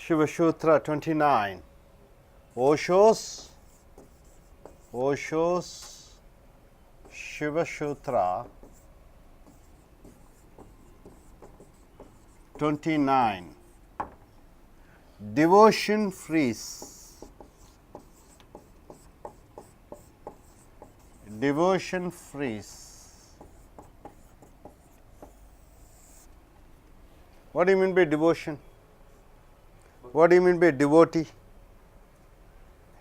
Shiva 29. Osho's Shiva 29. Devotion freeze. Devotion freeze. What do you mean by devotion? What do you mean by devotee?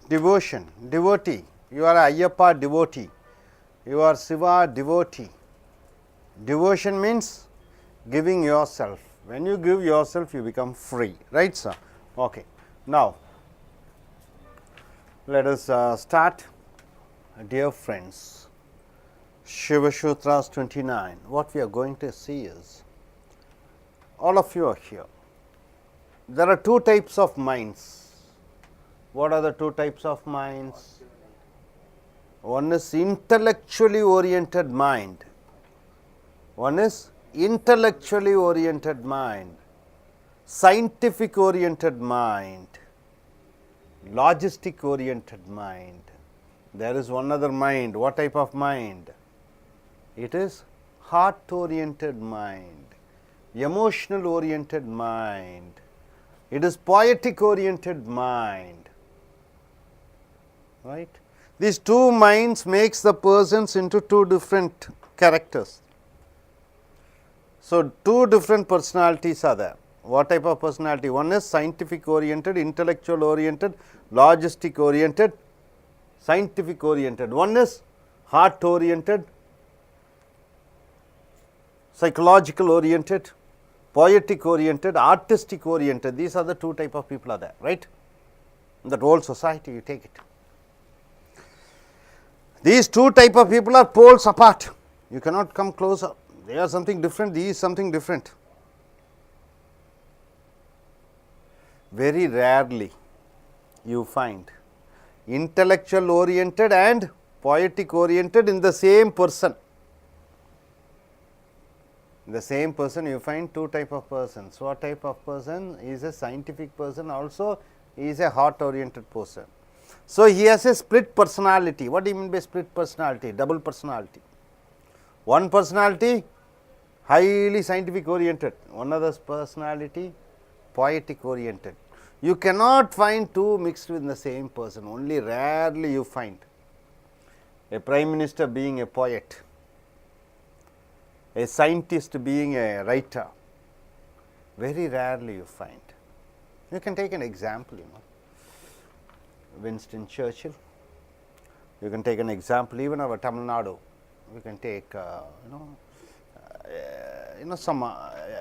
Devotion, devotee. You are a Ayyappa devotee. You are Shiva devotee. Devotion means giving yourself. When you give yourself, you become free. Right, sir? Okay. Now, let us start. Dear friends, Shiva Sutras 29. What we are going to see is, all of you are here. There are two types of minds. What are the two types of minds? One is intellectually oriented mind. One is intellectually oriented mind, scientific oriented mind, logistic oriented mind. There is one other mind. What type of mind? It is heart oriented mind, emotional oriented mind. It is poetic oriented mind, right? These two minds makes the persons into two different characters. So, two different personalities are there. What type of personality? One is scientific oriented, intellectual oriented, logistic oriented, scientific oriented. One is heart oriented, psychological oriented, poetic oriented, artistic oriented. These are the two type of people are there, right? In that whole society, you take it. These two type of people are poles apart. You cannot come closer. They are something different, these is something different. Very rarely you find intellectual oriented and poetic oriented in the same person. In the same person you find two type of persons. What type of person? He is a scientific person, also he is a heart oriented person. So, he has a split personality. What do you mean by split personality? Double personality. One personality highly scientific oriented, one other personality poetic oriented. You cannot find two mixed in the same person, only rarely you find a prime minister being a poet, a scientist being a writer. Very rarely you find. You can take an example, Winston Churchill. You can take an example, even our Tamil Nadu. You can take, some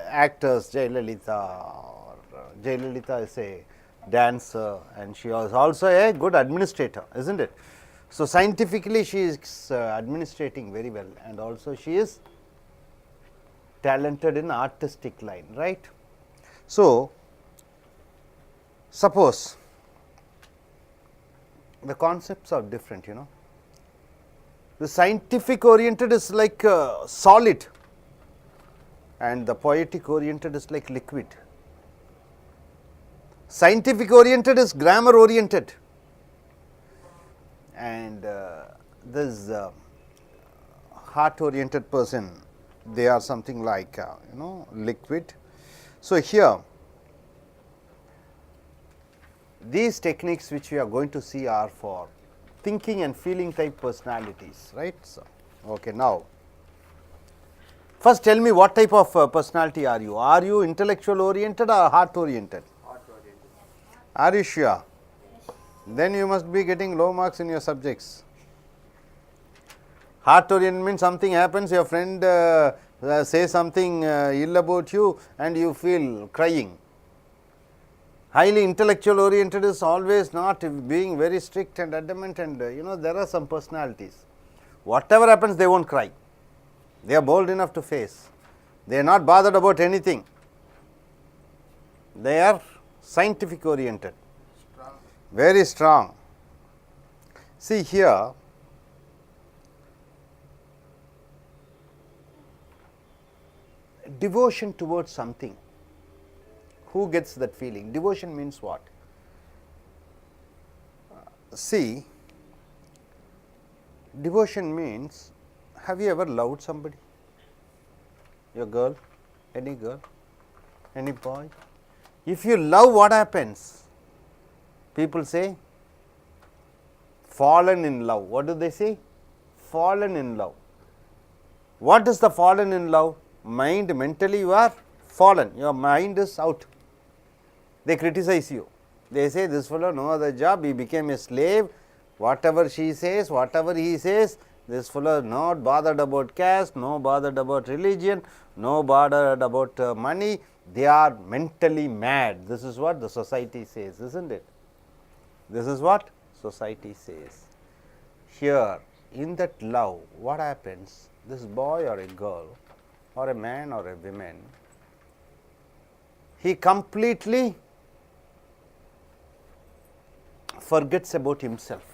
actors, Jayalalitha is a dancer and she was also a good administrator, isn't it? So, scientifically she is administrating very well, and also she is talented in artistic line, right. So, suppose the concepts are different, The scientific oriented is like solid and the poetic oriented is like liquid. Scientific oriented is grammar oriented, and this heart oriented person, they are something like liquid. So, here these techniques which we are going to see are for thinking and feeling type personalities, right. So, okay, now first tell me what type of personality are you? Are you intellectual oriented or heart oriented? Heart oriented. Are you sure? Then you must be getting low marks in your subjects. Heart oriented means something happens, your friend says something ill about you and you feel crying. Highly intellectual oriented is always not being very strict and adamant, and there are some personalities. Whatever happens, they won't cry. They are bold enough to face. They are not bothered about anything. They are scientific oriented. Strong. Very strong. See here, devotion towards something. Who gets that feeling? Devotion means what? See, devotion means, have you ever loved somebody? Your girl, any boy? If you love, what happens? People say, fallen in love. What do they say? Fallen in love. What is the fallen in love? Mentally you are fallen, your mind is out. They criticize you. They say, this fellow no other job, he became a slave, whatever she says, whatever he says, this fellow not bothered about caste, no bothered about religion, no bothered about money, they are mentally mad. This is what the society says, isn't it? This is what society says. Here, in that love, what happens? This boy or a girl or a man or a woman, he completely forgets about himself,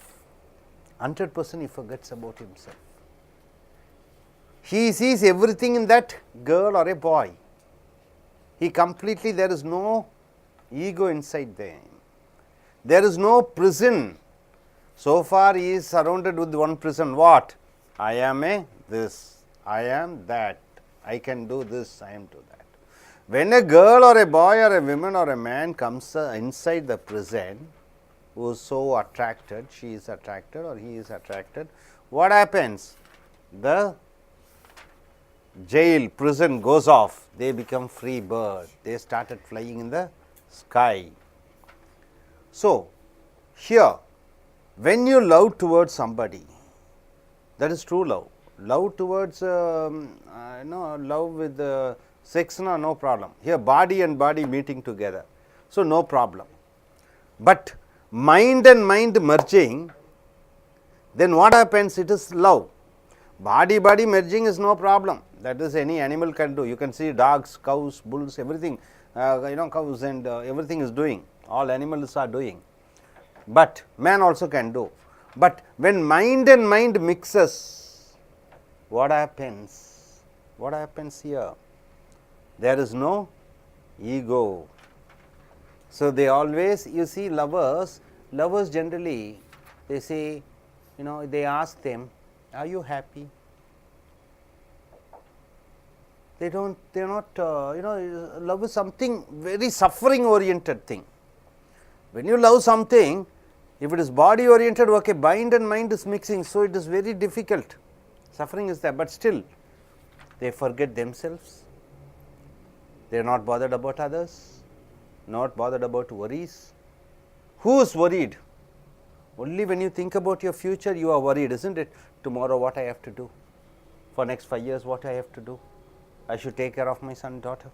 100% he forgets about himself. He sees everything in that girl or a boy. He completely, there is no ego inside them. There is no prison. So far he is surrounded with one prison. What? I am a this, I am that, I can do this, I am do that. When a girl or a boy or a woman or a man comes inside the prison, who is so attracted, she is attracted or he is attracted, what happens? The jail, prison goes off, they become free bird, they started flying in the sky. So, here, when you love towards somebody, that is true love. Love towards, love with sex, no problem. Here, body and body meeting together, so no problem. But mind and mind merging, then what happens? It is love. Body merging is no problem. That is any animal can do. You can see dogs, cows, bulls, everything, cows and everything is doing. All animals are doing. But man also can do. But when mind and mind mixes, what happens? What happens here? There is no ego. So, they always, you see lovers generally, they say, they ask them, are you happy? They are not, love is something very suffering oriented thing. When you love something, if it is body oriented, okay, mind and mind is mixing, so it is very difficult. Suffering is there, but still, they forget themselves. They are not bothered about others, not bothered about worries. Who is worried? Only when you think about your future, you are worried, isn't it? Tomorrow, what I have to do? For next 5 years, what I have to do? I should take care of my son, daughter.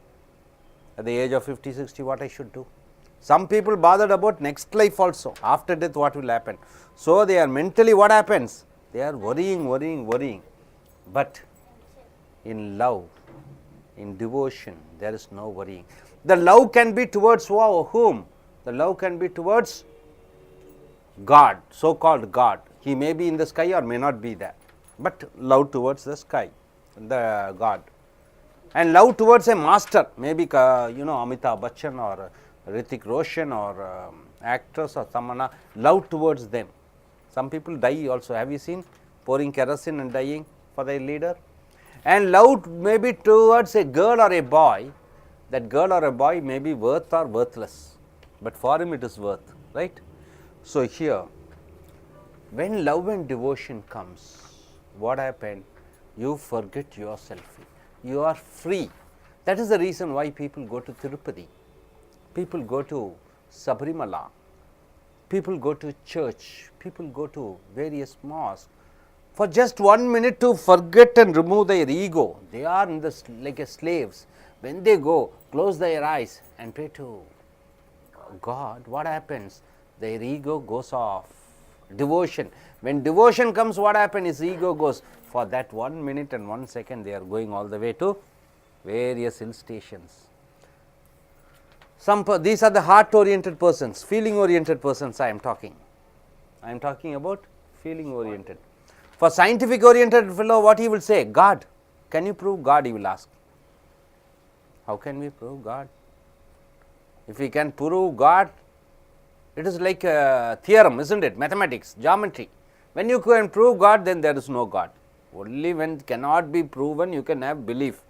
At the age of 50, 60, what I should do? Some people bothered about next life also. After death, what will happen? So, they are mentally, what happens? They are worrying. But in love, in devotion, there is no worrying. The love can be towards whom? The love can be towards God, so called God. He may be in the sky or may not be there, but love towards the sky, the God. And love towards a master, maybe Amitabh Bachchan or Hrithik Roshan or actress or someone, love towards them. Some people die also. Have you seen pouring kerosene and dying for their leader? And love may be towards a girl or a boy. That girl or a boy may be worth or worthless, but for him it is worth, right? So, here, when love and devotion comes, what happens? You forget yourself. You are free. That is the reason why people go to Tirupati, people go to Sabrimala, people go to church, people go to various mosques for just 1 minute to forget and remove their ego. They are in this like a slaves. When they go, close their eyes and pray to God, what happens? Their ego goes off. Devotion. When devotion comes, what happens? His ego goes. For that 1 minute and 1 second, they are going all the way to various hill stations. These are the heart oriented persons, feeling oriented persons I am talking. I am talking about feeling oriented. For scientific oriented fellow, what he will say? God. Can you prove God? He will ask. How can we prove God? If we can prove God, it is like a theorem, isn't it? Mathematics, geometry. When you can prove God, then there is no God. Only when cannot be proven, you can have belief.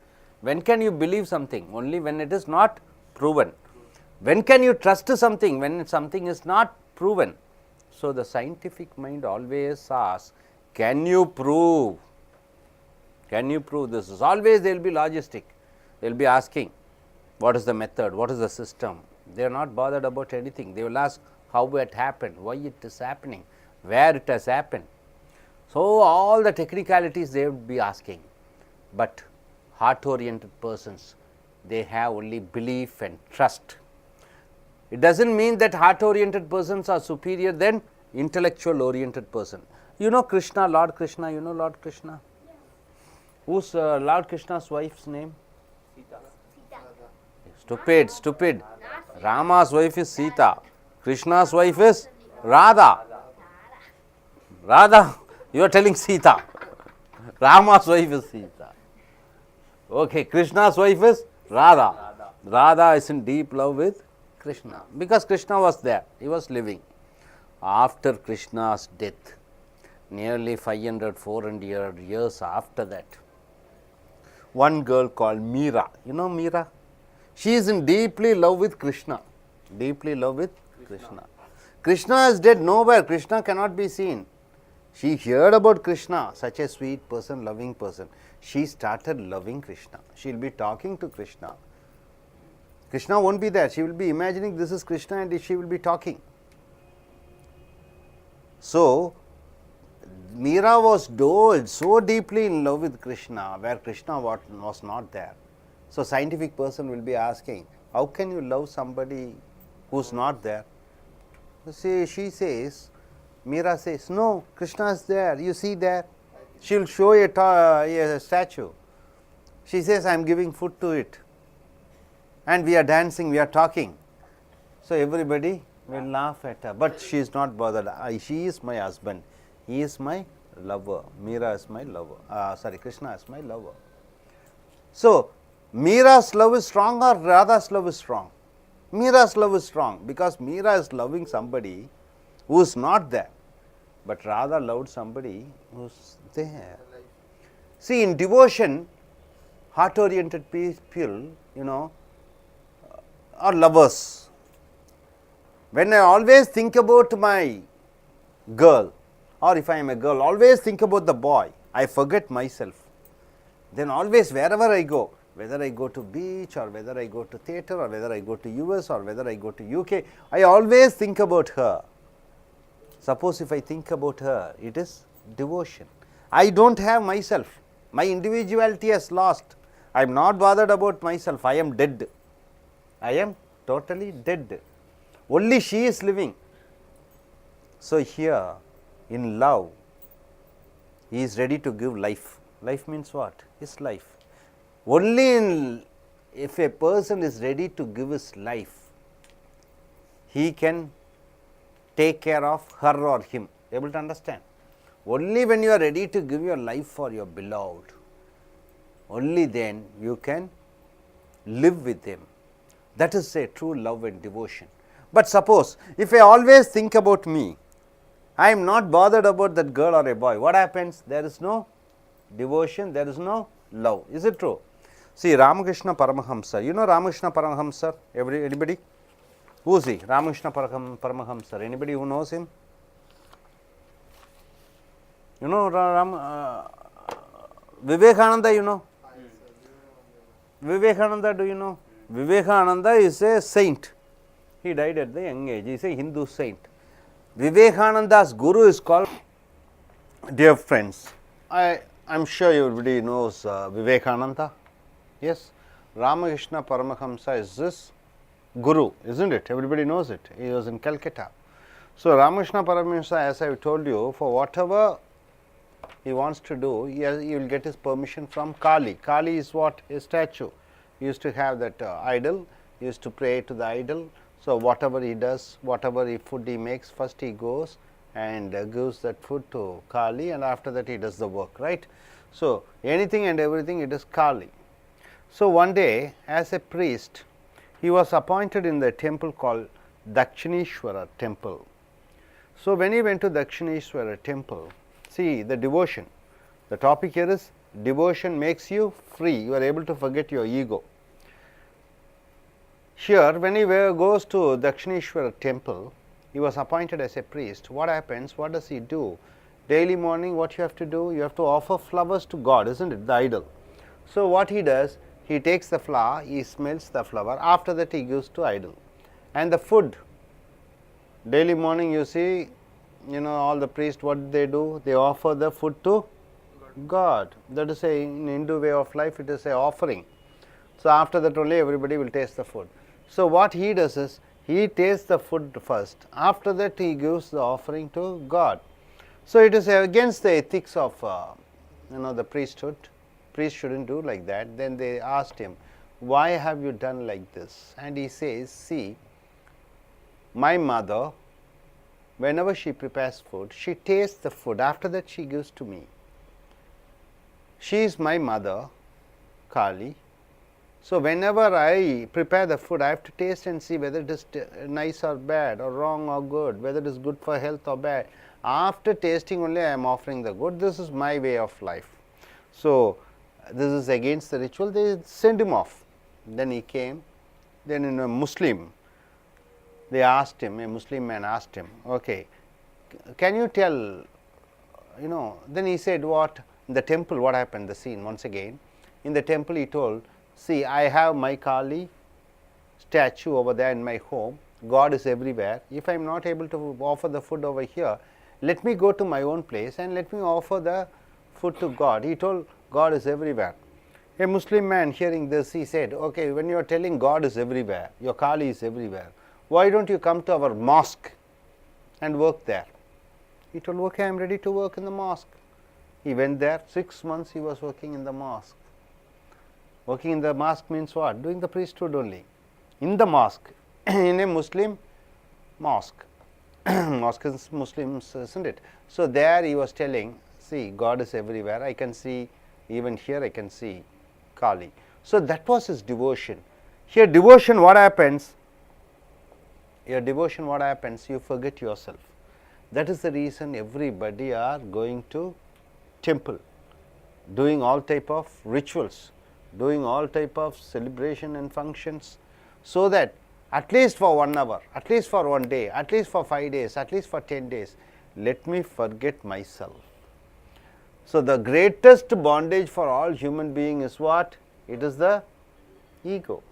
When can you believe something? Only when it is not proven. When can you trust something? When something is not proven. So, the scientific mind always asks, can you prove? Can you prove this? Is always they will be logistic. They will be asking, what is the method? What is the system? They are not bothered about anything. They will ask how it happened, why it is happening, where it has happened. So, all the technicalities they would be asking, but heart oriented persons, they have only belief and trust. It does not mean that heart oriented persons are superior than intellectual oriented person. You know Krishna, Lord Krishna, you know Lord Krishna? Yeah. Who's Lord Krishna's wife's name? Sita. Stupid, stupid. Rama's wife is Sita. Krishna's wife is Radha. Radha, you are telling Sita. Rama's wife is Sita. Okay, Krishna's wife is Radha. Radha is in deep love with Krishna, because Krishna was there, he was living. After Krishna's death, nearly 500-400 years after that, one girl called Meera, you know Meera? She is in deeply love with Krishna, deeply love with Krishna. Krishna is dead, nowhere, Krishna cannot be seen. She heard about Krishna, such a sweet person, loving person. She started loving Krishna, she will be talking to Krishna. Krishna won't be there, she will be imagining this is Krishna and she will be talking. So, Meera was so deeply in love with Krishna, where Krishna was not there. So, scientific person will be asking, how can you love somebody who is not there? See, she says, Meera says, no, Krishna is there, you see there. She will show a statue. She says, I am giving food to it. And we are dancing, we are talking. So, everybody will laugh at her, but she is not bothered. She is my husband, he is my lover, Meera is my lover, Krishna is my lover. So, Meera's love is strong or Radha's love is strong? Meera's love is strong, because Meera is loving somebody who is not there, but Radha loved somebody who is there. See, in devotion, heart oriented people, you know, are lovers. When I always think about my girl, or if I am a girl, always think about the boy, I forget myself. Then always wherever I go, whether I go to beach or whether I go to theatre or whether I go to US or whether I go to UK, I always think about her. Suppose if I think about her, it is devotion. I do not have myself, my individuality has lost. I am not bothered about myself, I am dead. I am totally dead. Only she is living. So, here in love, he is ready to give life. Life means what? His life. Only if a person is ready to give his life, he can take care of her or him. Able to understand? Only when you are ready to give your life for your beloved, only then you can live with him. That is a true love and devotion. But suppose, if I always think about me, I am not bothered about that girl or a boy, what happens? There is no devotion, there is no love. Is it true? See, Ramakrishna Paramahamsa, you know Ramakrishna Paramahamsa, anybody? Who is he? Ramakrishna Paramahamsa, anybody who knows him? You know Vivekananda, you know? Vivekananda, do you know? Vivekananda is a saint. He died at the young age. He is a Hindu saint. Vivekananda's guru is called, dear friends, I am sure everybody knows Vivekananda. Yes, Ramakrishna Paramahamsa is this guru, isn't it? Everybody knows it. He was in Calcutta. So, Ramakrishna Paramahamsa, as I have told you, for whatever he wants to do, he will get his permission from Kali. Kali is what? A statue. He used to have that idol, he used to pray to the idol. So, whatever he does, whatever food he makes, first he goes and gives that food to Kali, and after that he does the work, right. So, anything and everything, it is Kali. So, one day as a priest, he was appointed in the temple called Dakshineshwara temple. So, when he went to Dakshineshwara temple, see the devotion, the topic here is devotion makes you free, you are able to forget your ego. Here when he goes to Dakshineshwara temple, he was appointed as a priest. What happens? What does he do? Daily morning what you have to do? You have to offer flowers to God, isn't it, the idol. So, what he does? He takes the flower, he smells the flower, after that he gives to idol. And the food, daily morning you see, all the priests what they do? They offer the food to God. That is a, in Hindu way of life, it is a offering. So, after that only everybody will taste the food. So, what he does is, he tastes the food first, after that he gives the offering to God. So, it is against the ethics of the priesthood. Priest shouldn't do like that. Then they asked him, why have you done like this? And he says, see, my mother, whenever she prepares food, she tastes the food, after that she gives to me. She is my mother, Kali. So, whenever I prepare the food, I have to taste and see whether it is nice or bad, or wrong or good, whether it is good for health or bad. After tasting only I am offering the good. This is my way of life. So, this is against the ritual. They sent him off. Then he came. Then in a Muslim, they asked him, a Muslim man asked him, okay, can you tell, then he said, what? In the temple, what happened? The scene once again. In the temple he told, see, I have my Kali statue over there in my home. God is everywhere. If I am not able to offer the food over here, let me go to my own place and let me offer the food to God. He told, God is everywhere. A Muslim man hearing this, he said, okay, when you are telling God is everywhere, your Kali is everywhere, why don't you come to our mosque and work there? He told, okay, I am ready to work in the mosque. He went there, 6 months he was working in the mosque. Working in the mosque means what? Doing the priesthood only. In the mosque, in a Muslim mosque. Mosque is Muslims, isn't it? So, there he was telling, see, God is everywhere. I can see, even here I can see Kali. So, that was his devotion. Here devotion, what happens? Your devotion, what happens? You forget yourself. That is the reason everybody are going to temple, doing all type of rituals, doing all type of celebration and functions, so that at least for 1 hour, at least for 1 day, at least for 5 days, at least for 10 days, let me forget myself. So, the greatest bondage for all human being is what? It is the ego.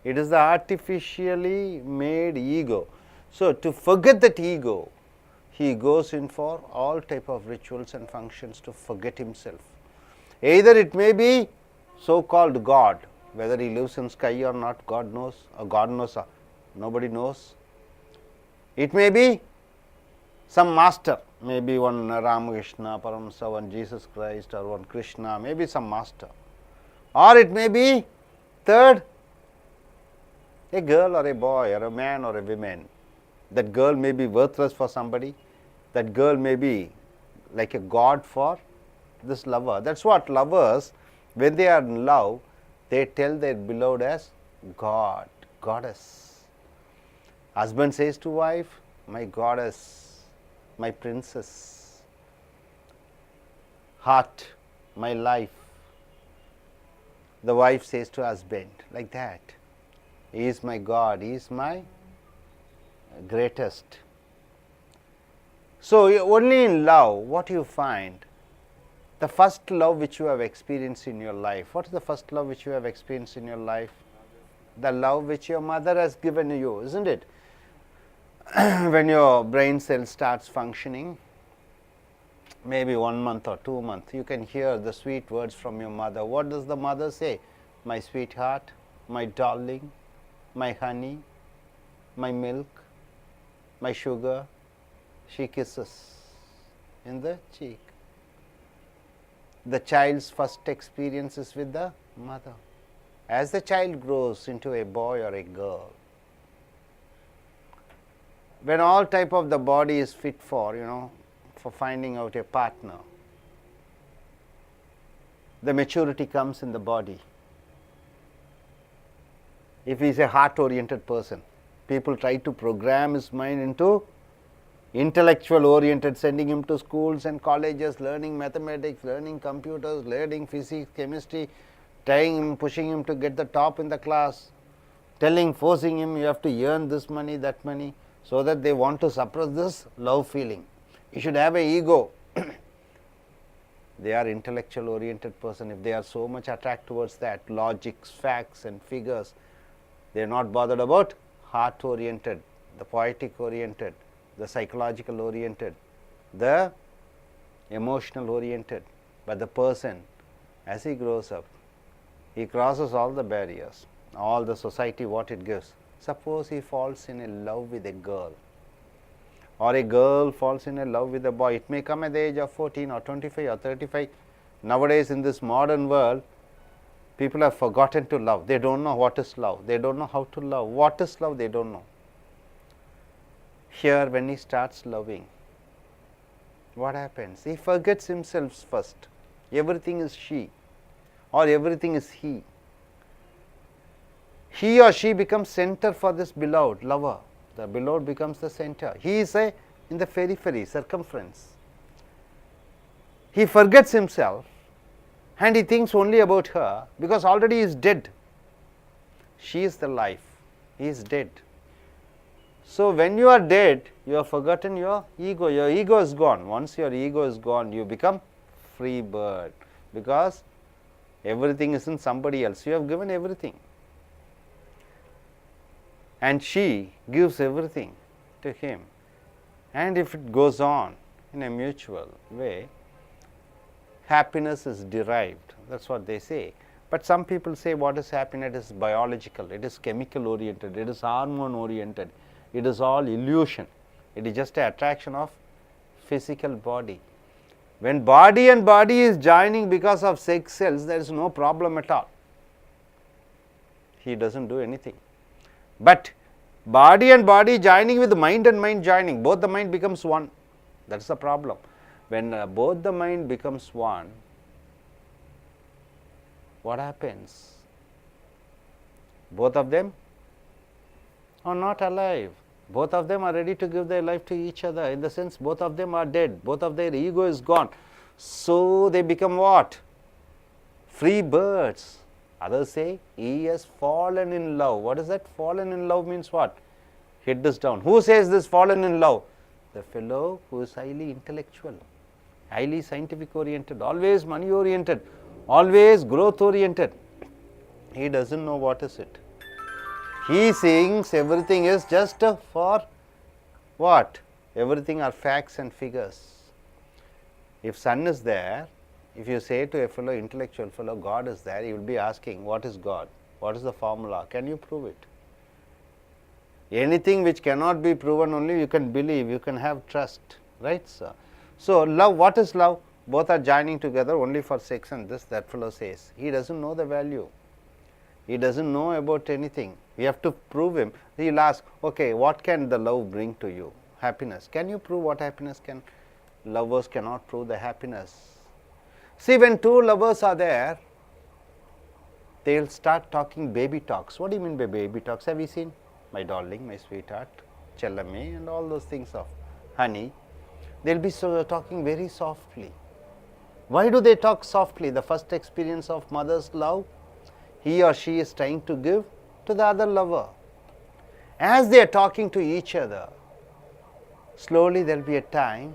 It is the artificially made ego. So, to forget that ego, he goes in for all type of rituals and functions to forget himself. Either it may be so called God, whether he lives in sky or not, God knows, or God knows, nobody knows. It may be some master, maybe one Ramakrishna, Paramsa, one Jesus Christ, or one Krishna, maybe some master. Or it may be third, a girl or a boy or a man or a woman. That girl may be worthless for somebody, that girl may be like a god for this lover. That is what lovers, when they are in love, they tell their beloved as God, goddess. Husband says to wife, my goddess, my princess, heart, my life. The wife says to husband, like that, he is my God, he is my greatest. So, only in love what you find, the first love which you have experienced in your life. What is the first love which you have experienced in your life? The love which your mother has given you, isn't it? When your brain cell starts functioning, maybe 1 month or 2 months, you can hear the sweet words from your mother. What does the mother say? My sweetheart, my darling, my honey, my milk, my sugar. She kisses in the cheek. The child's first experience is with the mother. As the child grows into a boy or a girl, when all type of the body is fit for, for finding out a partner, the maturity comes in the body. if he is a heart oriented person. People try to program his mind into intellectual oriented, sending him to schools and colleges, learning mathematics, learning computers, learning physics, chemistry, trying him, pushing him to get the top in the class, forcing him, you have to earn this money, that money, so that they want to suppress this love feeling. You should have a ego. They are intellectual oriented person. If they are so much attracted towards that, logics, facts and figures, they are not bothered about heart oriented, the poetic oriented, the psychological oriented, the emotional oriented. But the person, as he grows up, he crosses all the barriers, all the society what it gives. Suppose he falls in a love with a girl, or a girl falls in a love with a boy. It may come at the age of 14 or 25 or 35. Nowadays in this modern world, people have forgotten to love. They don't know what is love. They don't know how to love. What is love? They don't know. Here, when he starts loving, what happens? He forgets himself first. Everything is she, or everything is he. He or she becomes center for this beloved lover. The beloved becomes the center. He is in the periphery, circumference. He forgets himself and he thinks only about her, because already he is dead. She is the life. He is dead. So, when you are dead, you have forgotten your ego. Your ego is gone. Once your ego is gone, you become free bird, because everything is in somebody else. You have given everything, and she gives everything to him. And if it goes on in a mutual way, happiness is derived. That is what they say. But some people say, what is happiness? It is biological, it is chemical oriented, it is hormone oriented, it is all illusion. It is just an attraction of physical body. When body and body is joining because of sex cells, there is no problem at all. He does not do anything. But body and body joining with mind and mind joining, both the mind becomes one. That is the problem. When both the mind becomes one, what happens? Both of them are not alive. Both of them are ready to give their life to each other. In the sense, both of them are dead. Both of their ego is gone. So, they become what? Free birds. Others say, he has fallen in love. What is that? Fallen in love means what? Hit this down. Who says this fallen in love? The fellow who is highly intellectual, highly scientific oriented, always money oriented, always growth oriented. He does not know what is it. He thinks everything is just for what? Everything are facts and figures. If sun is there, if you say to a fellow, intellectual fellow, God is there, he will be asking, what is God? What is the formula? Can you prove it? Anything which cannot be proven, only you can believe, you can have trust, right, sir? So, love, what is love? Both are joining together only for sex, and this, that fellow says. He does not know the value. He does not know about anything. We have to prove him. He will ask, okay, what can the love bring to you? Happiness. Can you prove what happiness can? Lovers cannot prove the happiness. See, when two lovers are there, they will start talking baby talks. What do you mean by baby talks? Have you seen? My darling, my sweetheart, Chellame, and all those things of honey. They will be talking very softly. Why do they talk softly? The first experience of mother's love, he or she is trying to give to the other lover. As they are talking to each other, slowly there will be a time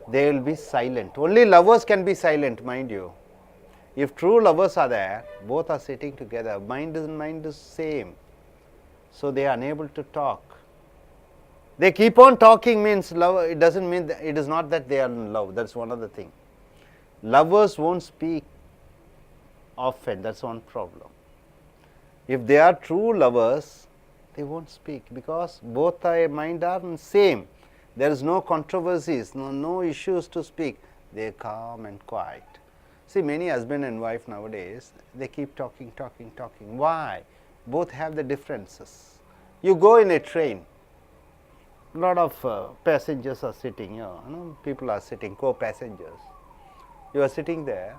they will be silent. Only lovers can be silent, mind you. If true lovers are there, both are sitting together, mind is same. So, they are unable to talk. They keep on talking means love, it does not mean that, it is not that they are in love, that is one other thing. Lovers won't speak often, that is one problem. If they are true lovers, they won't speak, because both mind are same. There is no controversies, no issues to speak. They are calm and quiet. See, many husband and wife nowadays, they keep talking. Why? Both have the differences. You go in a train, a lot of passengers are sitting, people are sitting, co-passengers. You are sitting there,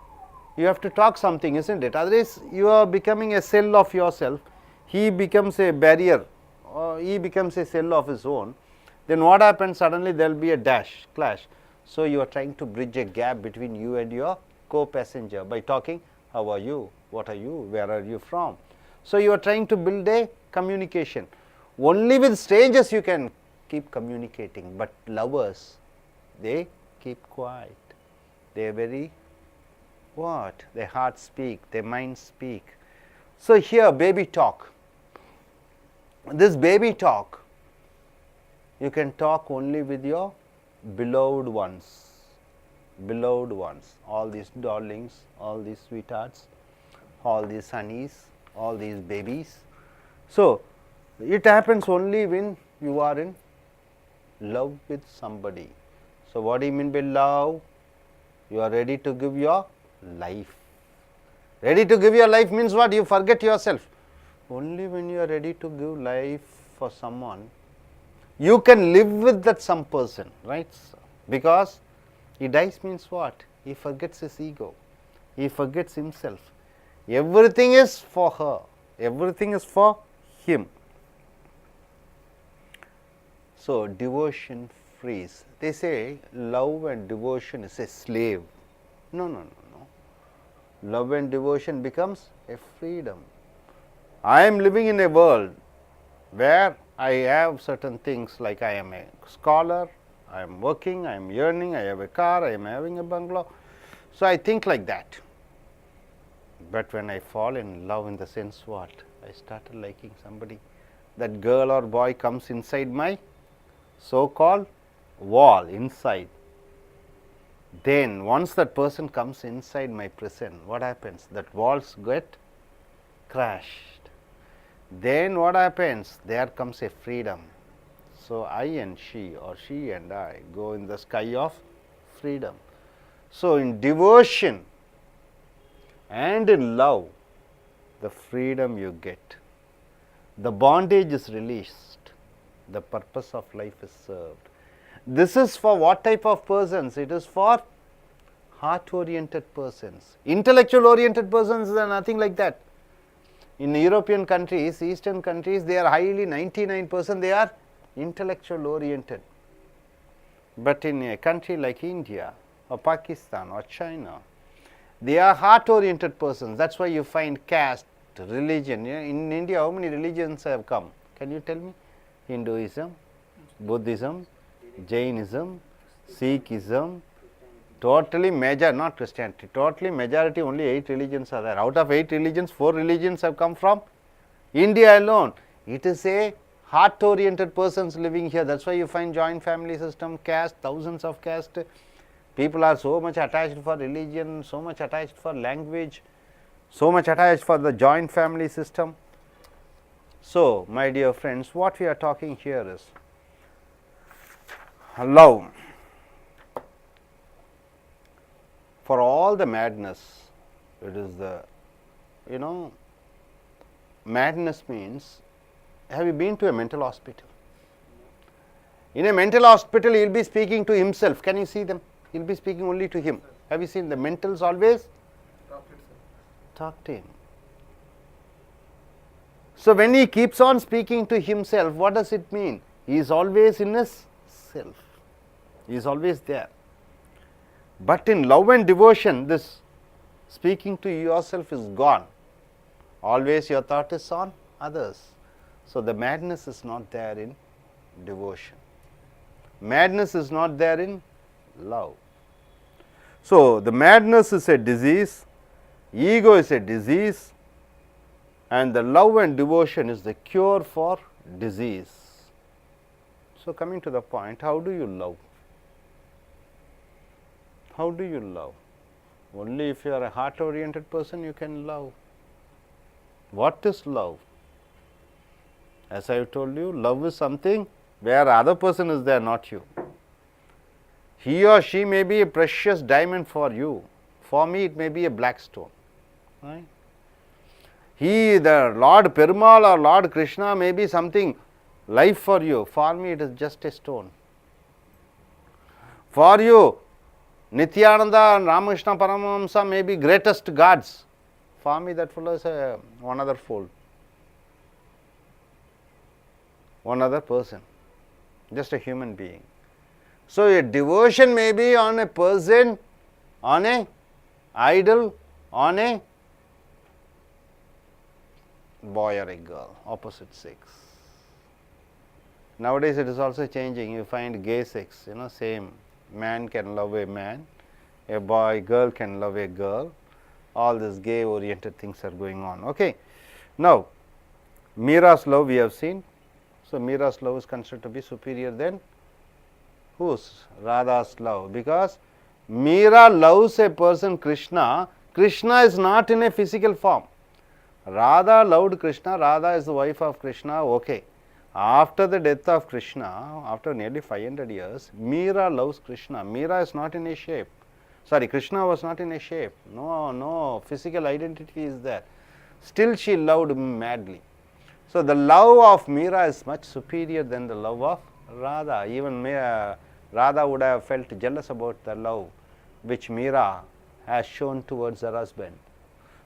You have to talk something, isn't it? Otherwise, you are becoming a shell of yourself. He becomes a barrier, or he becomes a shell of his own. Then what happens? Suddenly there will be a clash. So, you are trying to bridge a gap between you and your co-passenger by talking, how are you, what are you, where are you from. So, you are trying to build a communication. Only with strangers you can keep communicating, but lovers, they keep quiet. They are very what? Their hearts speak, their minds speak. So, here baby talk. This baby talk, you can talk only with your beloved ones, all these darlings, all these sweethearts, all these honeys, all these babies. So, it happens only when you are in love with somebody. So, what do you mean by love? You are ready to give your life. Ready to give your life means what? You forget yourself. Only when you are ready to give life for someone, you can live with that some person, right? Because he dies means what? He forgets his ego, he forgets himself. Everything is for her, everything is for him. So, devotion frees. They say love and devotion is a slave. No. Love and devotion becomes a freedom. I am living in a world where I have certain things like I am a scholar, I am working, I am earning, I have a car, I am having a bungalow. So, I think like that. But when I fall in love, in the sense what? I started liking somebody. That girl or boy comes inside my so called wall inside. Then once that person comes inside my prison, what happens? That walls get crashed. Then what happens? There comes a freedom. So, I and she, or she and I, go in the sky of freedom. So, in devotion and in love, the freedom you get, the bondage is released, the purpose of life is served. This is for what type of persons? It is for heart oriented persons. Intellectual oriented persons are nothing like that. In European countries, Eastern countries, they are highly 99% they are intellectual oriented. But in a country like India or Pakistan or China, they are heart oriented persons. That is why you find caste, religion. In India, how many religions have come? Can you tell me? Hinduism, Buddhism, Jainism, Sikhism, totally major, not Christianity, totally majority, only 8 religions are there. Out of 8 religions, 4 religions have come from India alone. It is a heart oriented persons living here. That is why you find joint family system, caste, thousands of caste. People are so much attached for religion, so much attached for language, so much attached for the joint family system. So, my dear friends, what we are talking here is love. For all the madness, it is the, madness means, have you been to a mental hospital? In a mental hospital, he will be speaking to himself. Can you see them? He will be speaking only to him. Have you seen the mentals always? Talk to him. So, when he keeps on speaking to himself, what does it mean? He is always in his self. He is always there. But in love and devotion, this speaking to yourself is gone. Always your thought is on others. So, the madness is not there in devotion. Madness is not there in love. So, the madness is a disease, ego is a disease, and the love and devotion is the cure for disease. So, coming to the point, how do you love? How do you love? Only if you are a heart oriented person you can love. What is love? As I have told you, love is something where other person is there, not you. He or she may be a precious diamond for you. For me, it may be a black stone. Right? He, the Lord Perumal or Lord Krishna may be something life for you. For me, it is just a stone. For you, Nityananda and Ramakrishna Paramahamsa may be greatest gods. For me, that fellow is one other fool, one other person, just a human being. So, a devotion may be on a person, on a idol, on a boy or a girl, opposite sex. Nowadays, it is also changing. You find gay sex, same. Man can love a man, a boy, girl can love a girl. All these gay oriented things are going on. Okay. Now, Meera's love we have seen. So, Meera's love is considered to be superior than whose? Radha's love, because Meera loves a person Krishna. Krishna is not in a physical form. Radha loved Krishna. Radha is the wife of Krishna. Okay. After the death of Krishna, after nearly 500 years, Meera loves Krishna. Meera is not in a shape. Sorry, Krishna was not in a shape. No physical identity is there. Still she loved him madly. So, the love of Meera is much superior than the love of Radha. Even Radha would have felt jealous about the love which Meera has shown towards her husband.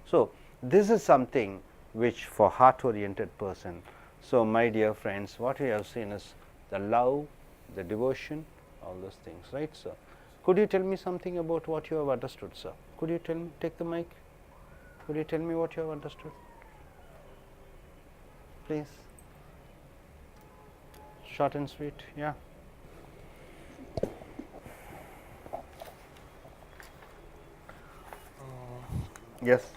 So, this is something which for heart-oriented person. So, my dear friends, what we have seen is the love, the devotion, all those things, right, sir? Could you tell me something about what you have understood, sir? Could you tell me, take the mic, could you tell me what you have understood? Please. Short and sweet, yeah. Yes.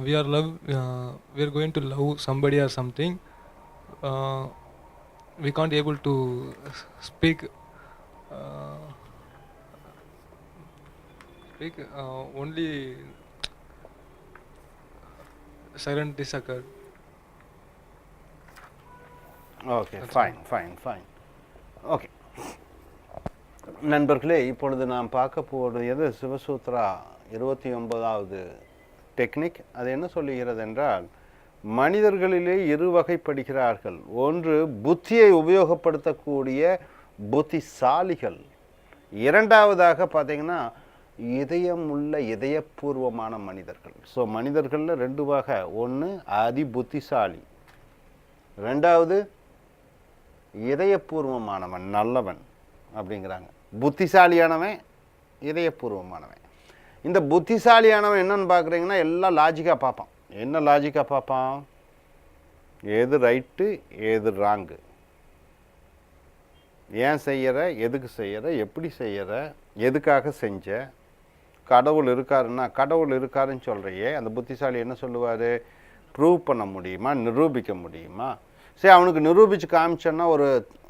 We are going to love somebody or something. We can't able to speak only silent disoccur. Okay, fine. Okay. நண்பர்களே, இப்பொழுது நாம் பார்க்க போவது சிவசூத்ரா 29வது technique. அது என்ன சொல்லுகிறது என்றால், மனிதர்களிலே இரு வகைப்படுகிறார்கள். ஒன்று புத்தியை உபயோகப்படுத்தக்கூடிய புத்திசாலிகள். இரண்டாவதாக பார்த்தீங்கன்னா இதயம் உள்ள இதயபூர்வமான மனிதர்கள். ஸோ மனிதர்களில் ரெண்டு வகை. ஒன்று அதி புத்திசாலி, ரெண்டாவது இதயபூர்வமானவன், நல்லவன் அப்படிங்கிறாங்க. புத்திசாலியானவன், இதயபூர்வமானவன். இந்த புத்திசாலியானவன் என்னன்னு பார்க்குறீங்கன்னா எல்லாம் லாஜிக்காக பார்ப்பான். என்ன லாஜிக்காக பார்ப்பான்? எது ரைட்டு எது ராங்கு, ஏன் செய்கிற, எதுக்கு செய்கிற, எப்படி செய்கிற, எதுக்காக செஞ்ச, கடவுள் இருக்காருன்னா கடவுள் இருக்காருன்னு சொல்கிறையே, அந்த புத்திசாலி என்ன சொல்லுவார்? ப்ரூவ் பண்ண முடியுமா, நிரூபிக்க முடியுமா? சரி, அவனுக்கு நிரூபித்து காமிச்சோன்னா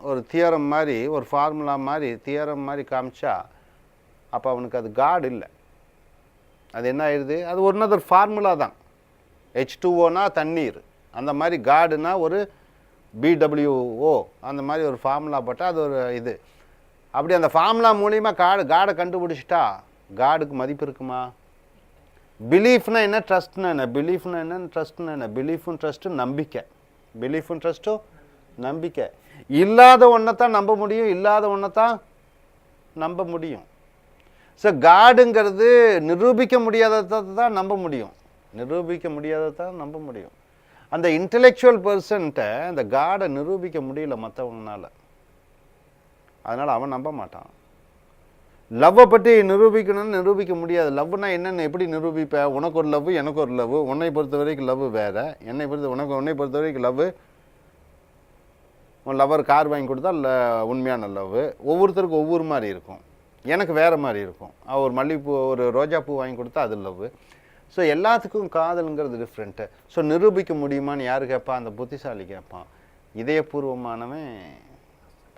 ஒரு தியரம் மாதிரி, ஒரு ஃபார்முலா மாதிரி, தியரம் மாதிரி காமிச்சா அப்போ அவனுக்கு அது காட் இல்லை. அது என்ன ஆயிடுது? அது ஒன்னதர் ஃபார்முலா தான். H2Oனா தண்ணீர், அந்த மாதிரி காடுனா ஒரு BWO, அந்த மாதிரி ஒரு ஃபார்முலா போட்டால் அது ஒரு இது. அப்படி அந்த ஃபார்முலா மூலிமா காடை கண்டுபிடிச்சிட்டா காடுக்கு மதிப்பு இருக்குமா? பிலீஃப்னா என்ன, ட்ரஸ்ட்னா என்ன? பிலீஃப்னா என்ன, ட்ரஸ்ட்னா என்ன? பிலீஃபும் ட்ரஸ்ட்டும் நம்பிக்கை. பிலீஃபும் ட்ரஸ்ட்டும் நம்பிக்கை. இல்லாத ஒன்றை தான் நம்ப முடியும், இல்லாத ஒன்றை தான் நம்ப முடியும். ஸோ காடுங்கிறது நிரூபிக்க முடியாததை தான் நம்ப முடியும், நிரூபிக்க முடியாததை தான் நம்ப முடியும். அந்த இன்டெலெக்சுவல் பர்சன்ட்ட அந்த காடை நிரூபிக்க முடியல மற்றவங்கனால, அதனால் அவன் நம்ப மாட்டான். லவ்வை பற்றி நிரூபிக்கணும்னு நிரூபிக்க முடியாது. லவ்னா என்னென்னு எப்படி நிரூபிப்பேன்? உனக்கு ஒரு லவ், எனக்கு ஒரு லவ், உன்னை பொறுத்த வரைக்கும் லவ் வேறு, உன்னை பொறுத்த வரைக்கும் லவ், உன் லவ்வர் கார் வாங்கி கொடுத்தா இல்லை உண்மையான லவ். ஒவ்வொருத்தருக்கும் ஒவ்வொரு மாதிரி இருக்கும். எனக்கு வேறு மாதிரி இருக்கும். ஒரு மல்லிகைப்பூ, ஒரு ரோஜாப்பூ வாங்கி கொடுத்தா அது லவ். ஸோ எல்லாத்துக்கும் காதலுங்கிறது டிஃப்ரெண்ட்டு. ஸோ நிரூபிக்க முடியுமான்னு யார் கேட்பான்? அந்த புத்திசாலி கேட்பான். இதயபூர்வமானவன்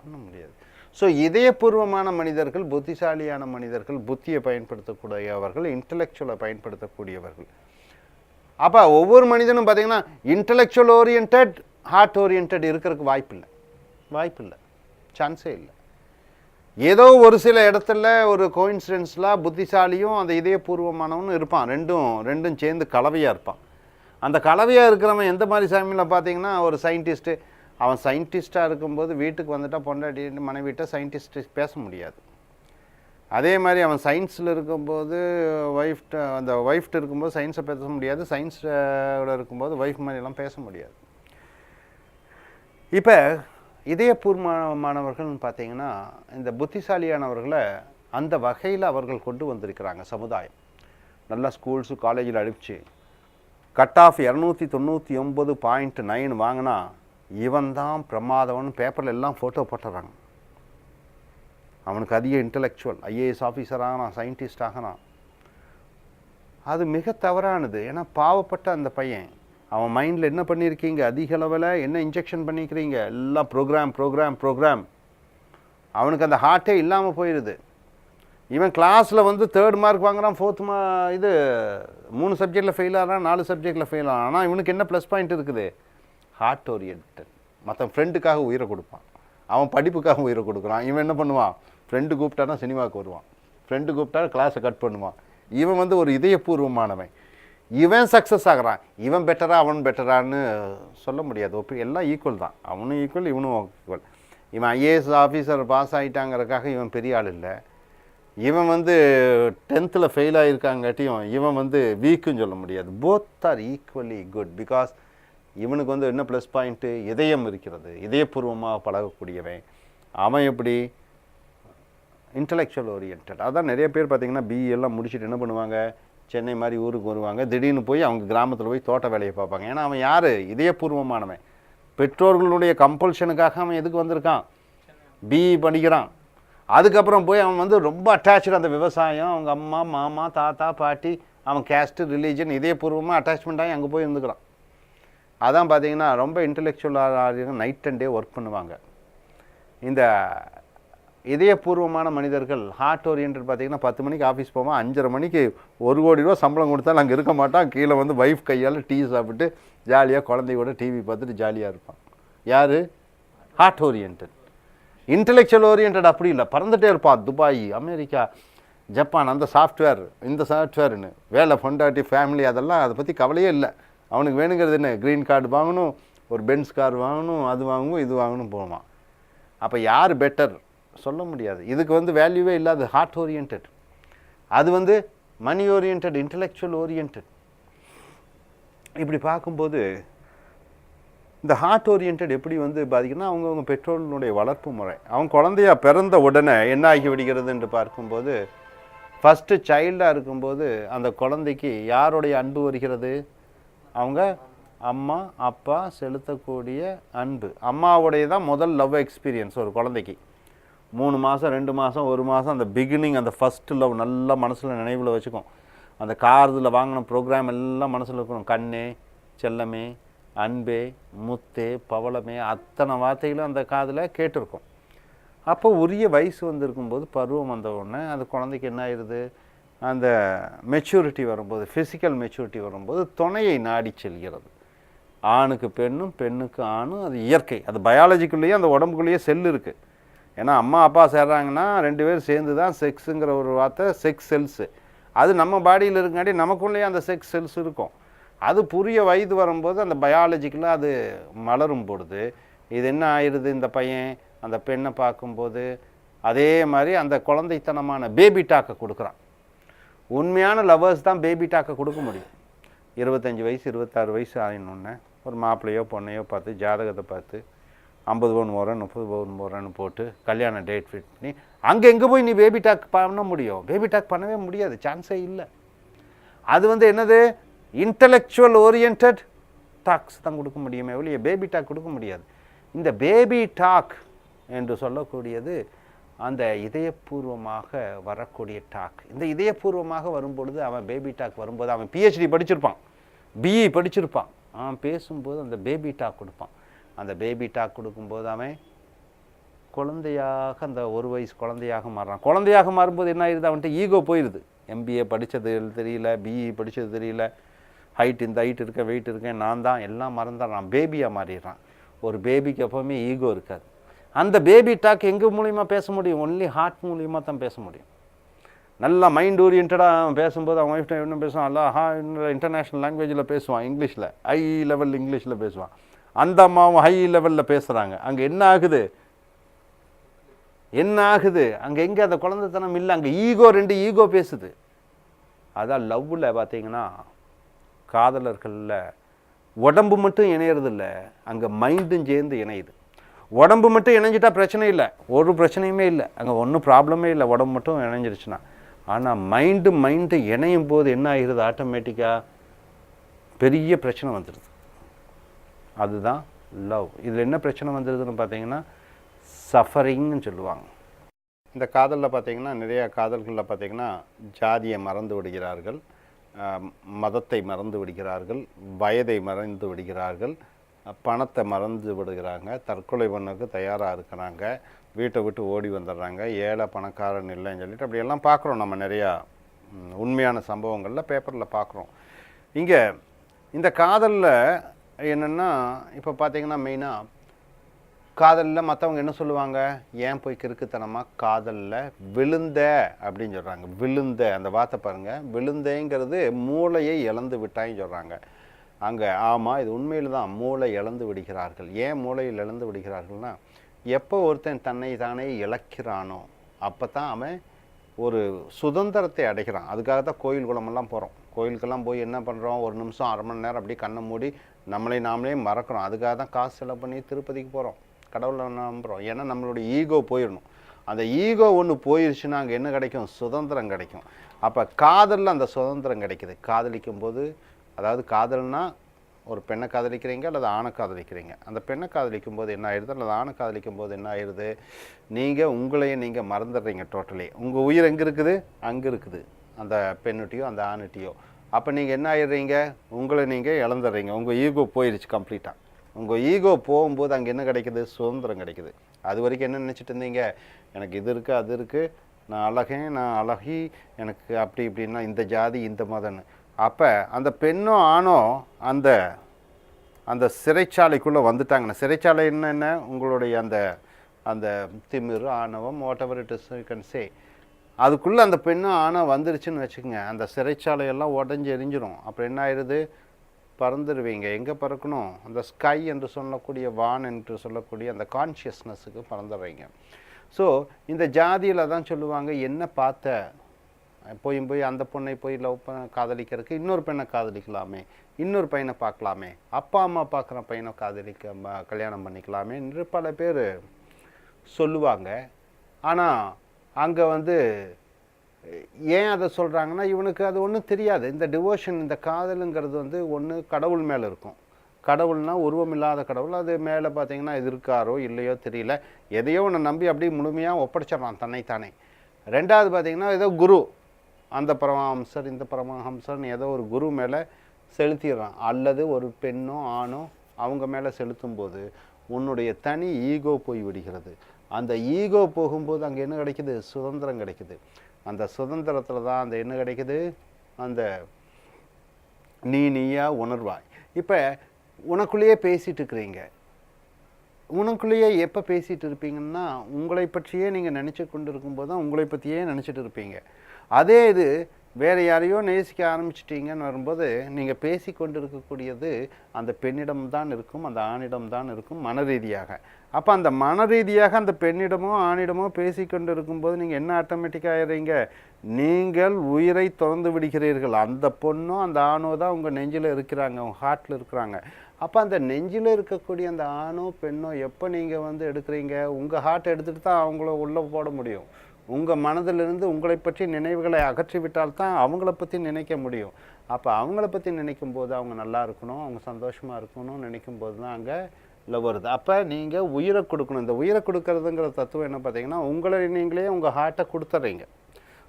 பண்ண முடியாது. ஸோ இதயபூர்வமான மனிதர்கள், புத்திசாலியான மனிதர்கள், புத்தியை பயன்படுத்தக்கூடியவர்கள், இன்டலெக்சுவலை பயன்படுத்தக்கூடியவர்கள். அப்போ ஒவ்வொரு மனிதனும் பார்த்திங்கன்னா இன்டலெக்சுவல் ஓரியன்ட், ஹார்ட் ஓரியன்ட் இருக்கிறதுக்கு வாய்ப்பில்லை, சான்ஸே இல்லை. ஏதோ ஒரு சில இடத்துல ஒரு கோயின்சிடென்ஸ்லாம் புத்திசாலியும் அந்த இதயபூர்வமானவனும் இருப்பான். ரெண்டும் சேர்ந்து கலவையாக இருப்பான். அந்த கலவையாக இருக்கிறவன் எந்த மாதிரி சாமியில் பார்த்தீங்கன்னா ஒரு சயின்டிஸ்ட்டு, அவன் சயின்டிஸ்ட்டாக இருக்கும்போது வீட்டுக்கு வந்துட்டால் பொண்டாட்டி மனைவிட்ட சயின்டிஸ்ட் பேச முடியாது. அதே மாதிரி அவன் சயின்ஸில் இருக்கும்போது அந்த ஒய்ஃப்ட்டு இருக்கும்போது சயின்ஸை பேச முடியாது, சயின்ஸோட இருக்கும்போது ஒய்ஃப் மாதிரிலாம் பேச முடியாது. இப்போ இதயபூர்வமானவர்கள்னு பார்த்தீங்கன்னா இந்த புத்திசாலியானவர்களை அந்த வகையில் அவர்கள் கொண்டு வந்திருக்கிறாங்க சமுதாயம். நல்லா ஸ்கூல்ஸு காலேஜில் அனுப்பிச்சு கட் ஆஃப் 299.9 வாங்கினா இவன் தான் பிரமாதவன் பேப்பரில் எல்லாம் ஃபோட்டோ போட்டுறாங்க. அவனுக்கு அதிக இன்டலெக்சுவல், ஐஏஎஸ் ஆஃபீஸர் ஆகலாம், சயின்டிஸ்ட் ஆகலாம். அது மிக தவறானது. ஏன்னா பாவப்பட்ட அந்த பையன் அவன் மைண்டில் என்ன பண்ணியிருக்கீங்க, அதிக அளவில் என்ன இன்ஜெக்ஷன் பண்ணிக்கிறீங்க, எல்லாம் ப்ரோக்ராம். அவனுக்கு அந்த ஹார்ட்டே இல்லாமல் போயிடுது. இவன் கிளாஸில் வந்து 3rd மார்க் வாங்குறான், 4th 3 சப்ஜெக்டில் ஃபெயில் ஆகிறான், 4 சப்ஜெக்டில் ஃபெயில் ஆகிறான். ஆனால் இவனுக்கு என்ன ப்ளஸ் பாயிண்ட் இருக்குது, ஹார்ட் ஓரியன்ட். மற்ற ஃப்ரெண்டுக்காக உயிரை கொடுப்பான், அவன் படிப்புக்காக உயிரை கொடுக்குறான். இவன் என்ன பண்ணுவான், ஃப்ரெண்டு கூப்பிட்டானா சினிமாவுக்கு வருவான், ஃப்ரெண்டு கூப்பிட்டா கிளாஸை கட் பண்ணுவான். இவன் வந்து ஒரு இதயபூர்வமானவன். இவன் சக்ஸஸ் ஆகிறான். இவன் பெட்டரா அவன் பெட்டரான்னு சொல்ல முடியாது. எல்லாம் ஈக்குவல் தான். அவனும் ஈக்குவல், இவனும் ஈக்குவல். இவன் ஐஏஎஸ் ஆஃபீஸர் பாஸ் ஆகிட்டாங்கிறதுக்காக இவன் பெரிய ஆள் இல்லை. இவன் வந்து 10th ஃபெயில் ஆகியிருக்காங்காட்டியும் இவன் வந்து வீக்குன்னு சொல்ல முடியாது. Both are equally good. Because இவனுக்கு வந்து என்ன ப்ளஸ் பாயிண்ட்டு, இதயம் இருக்கிறது, இதயபூர்வமாக பழகக்கூடியவன். அவன் எப்படி இன்டலெக்சுவல் ஓரியன்ட். அதான் நிறைய பேர் பார்த்திங்கன்னா பிஇ எல்லாம் முடிச்சுட்டு என்ன பண்ணுவாங்க, சென்னை மாதிரி ஊருக்கு வருவாங்க, திடீர்னு போய் அவங்க கிராமத்தில் போய் தோட்ட வேலையை பார்ப்பாங்க. ஏன்னா அவன் யார், இதயபூர்வமானவன். பெற்றோர்களுடைய கம்பல்ஷனுக்காக அவன் எதுக்கு வந்திருக்கான், பிஇ படிக்கிறான். அதுக்கப்புறம் போய் அவன் வந்து ரொம்ப அட்டாச்சு அந்த விவசாயம், அவங்க அம்மா மாமா தாத்தா பாட்டி, அவன் கேஸ்ட்டு ரிலீஜன் இதயபூர்வமாக அட்டாச்மெண்ட் ஆகி அங்கே போய் இருந்துக்கிறான். அதான் பார்த்தீங்கன்னா ரொம்ப இன்டெலெக்சுவலாக நைட் அண்ட் டே ஒர்க் பண்ணுவாங்க. இந்த இதயபூர்வமான மனிதர்கள் ஹார்ட் ஓரியன்ட் பார்த்தீங்கன்னா 10 மணிக்கு ஆஃபீஸ் போவான், 5:30 மணிக்கு 1 கோடி ரூபா சம்பளம் கொடுத்தாலும் அங்கே இருக்க மாட்டான். கீழே வந்து வைஃப் கையால் டீ சாப்பிட்டு ஜாலியாக குழந்தையோட டிவி பார்த்துட்டு ஜாலியாக இருப்பான். யார், ஹார்ட் ஓரியன்ட். இன்டெலெக்சுவல் ஓரியன்ட் அப்படி இல்லை, பறந்துகிட்டே இருப்பான். துபாய், அமெரிக்கா, ஜப்பான், அந்த சாஃப்ட்வேர் இந்த சாஃப்ட்வேர்னு வேலை, பொண்டாட்டி, ஃபேமிலி, அதெல்லாம் அதை பற்றி கவலையே இல்லை. அவனுக்கு வேணுங்கிறது என்ன, க்ரீன் கார்டு வாங்கணும், ஒரு பென்ஸ் கார் வாங்கணும், அது வாங்கணும் இது வாங்கணும் போவான். அப்போ யார் பெட்டர் சொல்ல முடியாது. இதுக்கு வந்து வேல்யூவே இல்லாத ஹார்ட் ஓரியன்ட். அது வந்து மணி ஓரியன்ட், இன்டெலெக்சுவல் ஓரியன்ட். இப்படி பார்க்கும்போது இந்த ஹார்ட் ஓரியன்ட் எப்படி வந்து பாதிக்குன்னா அவங்கவுங்க பெற்றோர்களுடைய வளர்ப்பு முறை. அவன் குழந்தையா பிறந்த உடனே என்ன ஆகி விடுகிறது என்று பார்க்கும்போது, ஃபஸ்ட்டு சைல்டாக இருக்கும்போது அந்த குழந்தைக்கு யாருடைய அன்பு வருகிறது, அவங்க அம்மா அப்பா செலுத்தக்கூடிய அன்பு. அம்மாவுடைய தான் முதல் லவ் எக்ஸ்பீரியன்ஸ் ஒரு குழந்தைக்கு. 3 மாதம் 2 மாதம் 1 மாதம் அந்த பிகினிங், அந்த ஃபஸ்ட்டு லவ் நல்லா மனசில் நினைவில் வச்சுக்கும். அந்த கார்தில் வாங்கின ப்ரோக்ராம் எல்லாம் மனசில் இருக்கணும். கண்ணே, செல்லமே, அன்பே, முத்தே, பவளமே, அத்தனை வார்த்தைகளும் அந்த காதில் கேட்டிருக்கும். அப்போ உரிய வயசு வந்திருக்கும்போது, பருவம் வந்த உடனே அந்த குழந்தைக்கு என்ன ஆயிடுது, அந்த மெச்சூரிட்டி வரும்போது, ஃபிசிக்கல் மெச்சூரிட்டி வரும்போது துணையை நாடி செல்கிறது. ஆணுக்கு பெண்ணும் பெண்ணுக்கு ஆணும், அது இயற்கை, அது பயாலஜிக்குள்ளேயே அந்த உடம்புக்குள்ளேயே செல் இருக்குது. ஏன்னா அம்மா அப்பா சேர்றாங்கன்னா 2 பேர் சேர்ந்து தான் செக்ஸுங்கிற ஒரு வார்த்தை, செக்ஸ் செல்ஸு, அது நம்ம பாடியில் இருக்காண்டி நமக்குள்ளேயே அந்த செக்ஸ் செல்ஸ் இருக்கும். அது புரிய வயது வரும்போது அந்த பயாலஜிக்கில் அது மலரும் பொழுது இது என்ன ஆயிடுது, இந்த பையன் அந்த பெண்ணை பார்க்கும்போது அதே மாதிரி அந்த குழந்தைத்தனமான பேபி டாக்கை கொடுக்குறான். உண்மையான லவ்வர்ஸ் தான் பேபி டாக்கை கொடுக்க முடியும். 25 வயசு 26 வயசு ஆகினோடனே ஒரு மாப்பிள்ளையோ பொண்ணையோ பார்த்து ஜாதகத்தை பார்த்து 50 பவுன் போகிறேன் 30 பவுன் போகிறேன்னு போட்டு கல்யாண டேட் ஃபிட் பண்ணி அங்கே எங்கே போய் நீ பேபி டாக் பண்ண முடியும்? பேபி டாக் பண்ணவே முடியாது, சான்ஸே இல்லை. அது வந்து என்னது, இன்டலெக்சுவல் ஓரியன்ட் டாக்ஸ் தான் கொடுக்க முடியுமே ஒழிய பேபி டாக் கொடுக்க முடியாது. இந்த பேபி டாக் என்று சொல்லக்கூடியது அந்த இதயபூர்வமாக வரக்கூடிய டாக். இந்த இதயபூர்வமாக வரும்பொழுது அவன் பேபி டாக் வரும்போது அவன் பிஹெச்டி படிச்சிருப்பான், பிஇ படிச்சிருப்பான், அவன் பேசும்போது அந்த பேபி டாக் கொடுப்பான். அந்த பேபி டாக் கொடுக்கும்போது அவன் குழந்தையாக, அந்த 1 வயசு குழந்தையாக மாறுறான். குழந்தையாக மாறும்போது என்ன ஆயிடுது, அவன்கிட்ட ஈகோ போயிடுது. எம்பிஏ படித்தது தெரியல, பிஇ படித்தது தெரியல, ஹைட் இந்த ஹைட் இருக்கேன், வெயிட் இருக்கேன், நான் தான் எல்லாம் மறந்துடுறான், பேபியாக மாறிடுறான். ஒரு பேபிக்கு எப்போவுமே ஈகோ இருக்காது. அந்த பேபி டாக் எங்கே மூலிமா பேச முடியும்? ஒன்லி ஹார்ட் மூலிமா தான் பேச முடியும். நல்லா மைண்ட் ஓரியன்டாக பேசும்போது அவன் ஒய்ஃப்ட்ட என்ன பேசுவான், இன்டர்நேஷ்னல் லாங்குவேஜில் பேசுவான், இங்கிலீஷில் ஹை லெவல் இங்கிலீஷில் பேசுவான். அந்த அம்மாவும் ஹை லெவலில் பேசுகிறாங்க. அங்கே என்ன ஆகுது அங்கே எங்கே அந்த குழந்தைத்தனம் இல்லை, அங்கே ஈகோ, 2 ஈகோ பேசுது. அதான் லவ்வில் பார்த்தீங்கன்னா காதலர்களில் உடம்பு மட்டும் இணையறதில்ல, அங்கே மைண்டும் சேர்ந்து இணையுது. உடம்பு மட்டும் இணைஞ்சிட்டா பிரச்சனை இல்லை, ஒரு பிரச்சனையுமே இல்லை, அங்கே ஒன்றும் ப்ராப்ளமே இல்லை உடம்பு மட்டும் இணைஞ்சிருச்சுன்னா. ஆனால் மைண்டு இணையும் போது என்ன ஆகிடுது, ஆட்டோமேட்டிக்காக பெரிய பிரச்சனை வந்துடுது. அதுதான் லவ். இதில் என்ன பிரச்சனை வந்துடுதுன்னு பார்த்தீங்கன்னா சஃபரிங்னு சொல்லுவாங்க. இந்த காதலில் பார்த்தீங்கன்னா நிறைய காதல்களில் பார்த்தீங்கன்னா ஜாதியை மறந்து விடுகிறார்கள், மதத்தை மறந்து விடுகிறார்கள், வயதை மறந்து விடுகிறார்கள், பணத்தை மறந்து விடுகிறாங்க, தற்கொலை பண்ணக்கு தயாராக இருக்கிறாங்க, வீட்டை விட்டு ஓடி வந்துடுறாங்க, ஏழை பணக்காரன் இல்லைன்னு சொல்லிட்டு அப்படியெல்லாம் பார்க்குறோம். நம்ம நிறையா உண்மையான சம்பவங்களில் பேப்பரில் பார்க்குறோம். இங்கே இந்த காதலில் என்னென்னா இப்போ பார்த்தீங்கன்னா மெயினாக காதலில் மற்றவங்க என்ன சொல்லுவாங்க, ஏன் போய் கிறுக்குத்தனமாக காதலில் விழுந்த அப்படின்னு சொல்கிறாங்க. விழுந்த அந்த வார்த்தை பாருங்கள், விழுந்தேங்கிறது மூளையை இழந்து விட்டான்னு சொல்கிறாங்க. அங்கே ஆமாம், இது உண்மையில் தான் மூளை இழந்து விடுகிறார்கள். ஏன் மூளையில் இழந்து விடுகிறார்கள்னா, எப்போ ஒருத்தன் தன்னை தானே இழக்கிறானோ அப்போ தான் அவன் ஒரு சுதந்திரத்தை அடைகிறான். அதுக்காக தான் கோயில் குளமெல்லாம் போகிறோம். கோயிலுக்கெல்லாம் போய் என்ன பண்ணுறோம், ஒரு நிமிஷம் 1/2 மணி நேரம் அப்படியே கண்ணை மூடி நம்மளே நாமளே மறக்கிறோம். அதுக்காக தான் காசு செலவு பண்ணி திருப்பதிக்கு போகிறோம், கடவுளை நம்புகிறோம். ஏன்னா நம்மளுடைய ஈகோ போயிடணும். அந்த ஈகோ ஒன்று போயிடுச்சுன்னா அங்கே என்ன கிடைக்கும், சுதந்திரம் கிடைக்கும். அப்போ காதலில் அந்த சுதந்திரம் கிடைக்குது. காதலிக்கும் போது, அதாவது காதல்னா ஒரு பெண்ணை காதலிக்கிறீங்க அல்லது ஆணை காதலிக்கிறீங்க. அந்த பெண்ணை காதலிக்கும் போது என்ன ஆயிடுது அல்லது ஆணை காதலிக்கும் போது என்ன ஆயிடுது, நீங்கள் உங்களையே நீங்கள் மறந்துடுறீங்க டோட்டலி. உங்கள் உயிர் எங்கே இருக்குது, அங்கே இருக்குது அந்த பெண்ணுட்டியோ அந்த ஆணுட்டியோ. அப்போ நீங்கள் என்ன ஆயிடுறீங்க, உங்களை நீங்கள் இழந்துடுறீங்க. உங்கள் ஈகோ போயிடுச்சு கம்ப்ளீட்டாக. உங்கள் ஈகோ போகும்போது அங்கே என்ன கிடைக்குது, சுதந்திரம் கிடைக்குது. அது வரைக்கும் என்ன நினச்சிட்டு இருந்தீங்க, எனக்கு இது இருக்குது அது இருக்குது, நான் அழகி, எனக்கு அப்படி இப்படின்னா இந்த ஜாதி இந்த மதம்னு. அப்போ அந்த பெண்ணோ ஆணோ அந்த அந்த சிறைச்சாலைக்குள்ளே வந்துட்டாங்கன்னா, சிறைச்சாலை என்ன உங்களுடைய அந்த அந்த திமிரு, ஆணவம், what ever it is you can say, அதுக்குள்ளே அந்த பெண்ணும் ஆணோ வந்துருச்சுன்னு வச்சுக்கோங்க, அந்த சிறைச்சாலையெல்லாம் உடஞ்சி எரிஞ்சிடும். அப்புறம் என்ன ஆயிடுது, பறந்துடுவீங்க. எங்கே பறக்கணும், அந்த ஸ்கை என்று சொல்லக்கூடிய, வான் என்று சொல்லக்கூடிய அந்த கான்ஷியஸ்னஸுக்கு பறந்துடுறீங்க. ஸோ இந்த ஜாதியில் தான் சொல்லுவாங்க, என்ன பார்த்த போய் அந்த பொண்ணை போய் லவ் காதலிக்கிறதுக்கு இன்னொரு பெண்ணை காதலிக்கலாமே, இன்னொரு பையனை பார்க்கலாமே, அப்பா அம்மா பார்க்குற பையனை கல்யாணம் பண்ணிக்கலாமே என்று பல பேர் சொல்லுவாங்க. ஆனால் அங்கே ஏன் அதை சொல்கிறாங்கன்னா, இவனுக்கு அது ஒன்றும் தெரியாது. இந்த டிவோஷன், இந்த காதலுங்கிறது ஒன்று கடவுள் மேலே இருக்கும். கடவுள்னால் உருவமில்லாத கடவுள். அது மேலே பார்த்தீங்கன்னா இது இருக்காரோ இல்லையோ தெரியல, எதையோ ஒன்று நம்பி அப்படியே முழுமையாக ஒப்படைச்சிடறான் தன்னைத்தானே. ரெண்டாவது பார்த்தீங்கன்னா ஏதோ குரு, அந்த பரமஹம்சர் இந்த பரமஹம்சர்னு ஏதோ ஒரு குரு மேலே செலுத்திடுறான். அல்லது ஒரு பெண்ணோ ஆணோ அவங்க மேலே செலுத்தும்போது உன்னுடைய தனி ஈகோ போய் விடுகிறது. அந்த ஈகோ போகும்போது அங்கே என்ன கிடைக்குது, சுதந்திரம் கிடைக்குது. அந்த சுதந்திரத்தில் தான் அந்த என்ன கிடைக்குது, அந்த நீயா உணர்வாய். இப்போ உனக்குள்ளேயே பேசிகிட்டு இருக்கிறீங்க. உனக்குள்ளேயே எப்போ பேசிகிட்டு இருப்பீங்கன்னா, உங்களை பற்றியே நீங்கள் நினச்சி கொண்டு இருக்கும்போது தான் உங்களை பற்றியே நினச்சிட்டு இருப்பீங்க. அதே இது வேறு யாரையோ நேசிக்க ஆரம்பிச்சிட்டிங்கன்னு வரும்போது நீங்கள் பேசி கொண்டு இருக்கக்கூடியது அந்த பெண்ணிடம்தான் இருக்கும், அந்த ஆணிடம்தான் இருக்கும் மன ரீதியாக. அப்போ அந்த மன ரீதியாக அந்த பெண்ணிடமோ ஆணிடமோ பேசிக்கொண்டு இருக்கும்போது நீங்கள் என்ன ஆட்டோமேட்டிக்காக ஆயிடுறீங்க, நீங்கள் உயிரை திறந்து விடுகிறீர்கள். அந்த பொண்ணோ அந்த ஆணோ தான் உங்கள் நெஞ்சில் இருக்கிறாங்க, உங்கள் ஹார்ட்டில் இருக்கிறாங்க. அப்போ அந்த நெஞ்சில் இருக்கக்கூடிய அந்த ஆணோ பெண்ணோ எப்போ நீங்கள் எடுக்கிறீங்க, உங்கள் ஹார்ட் எடுத்துகிட்டு தான் அவங்கள உள்ளே போட முடியும். உங்கள் மனதிலிருந்து உங்களை பற்றி நினைவுகளை அகற்றிவிட்டால்தான் அவங்கள பற்றி நினைக்க முடியும். அப்போ அவங்கள பற்றி நினைக்கும் போது அவங்க நல்லா இருக்கணும், அவங்க சந்தோஷமாக இருக்கணும்னு நினைக்கும் போது தான் அங்கே லவ் வருது. அப்போ நீங்கள் உயிரை கொடுக்கணும். இந்த உயிரை கொடுக்கறதுங்கிற தத்துவம் என்ன பார்த்தீங்கன்னா, உங்களை நீங்களே உங்கள் ஹார்ட்டை கொடுத்துட்றீங்க.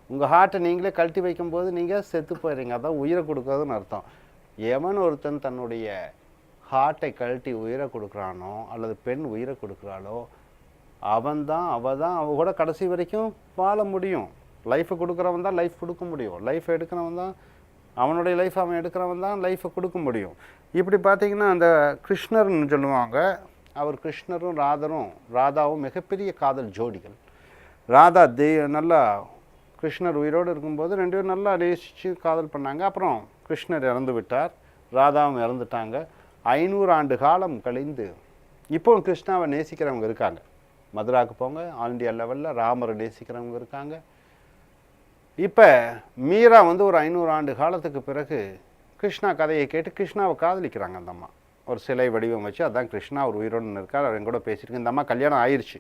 உங்கள் ஹார்ட்டை நீங்களே கழட்டி வைக்கும்போது நீங்கள் செத்து போயிடுறீங்க. அதான் உயிரை கொடுக்குறதுன்னு அர்த்தம். எவன் ஒருத்தன் தன்னுடைய ஹார்ட்டை கழட்டி உயிரை கொடுக்குறானோ அல்லது பெண் உயிரை கொடுக்குறாளோ அவள் கூட கடைசி வரைக்கும் வாழ முடியும். லைஃப்பை கொடுக்குறவன் தான் லைஃப் கொடுக்க முடியும். லைஃப்பை எடுக்கிறவன் தான் அவனுடைய லைஃப் அவன் எடுக்கிறவன் தான் லைஃப்பை கொடுக்க முடியும். இப்படி பார்த்திங்கன்னா அந்த கிருஷ்ணர்னு சொல்லுவாங்க. அவர் கிருஷ்ணரும் ராதாவும் மிகப்பெரிய காதல் ஜோடிகள். ராதா நல்லா கிருஷ்ணர் உயிரோடு இருக்கும்போது 2 பேரும் நல்லா நேசித்து காதல் பண்ணாங்க. அப்புறம் கிருஷ்ணர் இறந்து விட்டார், ராதாவும் இறந்துட்டாங்க. 500 ஆண்டு காலம் கழிந்து இப்போ கிருஷ்ணாவை நேசிக்கிறவங்க இருக்காங்க. மதுராவுக்கு போங்க, ஆல் இண்டியா லெவலில் ராமரை நேசிக்கிறவங்க இருக்காங்க. இப்போ மீரா வந்து ஒரு 500 ஆண்டு காலத்துக்கு பிறகு கிருஷ்ணா கதையை கேட்டு கிருஷ்ணாவை காதலிக்கிறாங்க. அந்த அம்மா ஒரு சிலை வடிவம் வச்சு, அதான் கிருஷ்ணா ஒரு உயிரோடு இருக்கார், அவர் கூட பேசியிருக்கு. இந்த அம்மா கல்யாணம் ஆயிடுச்சு.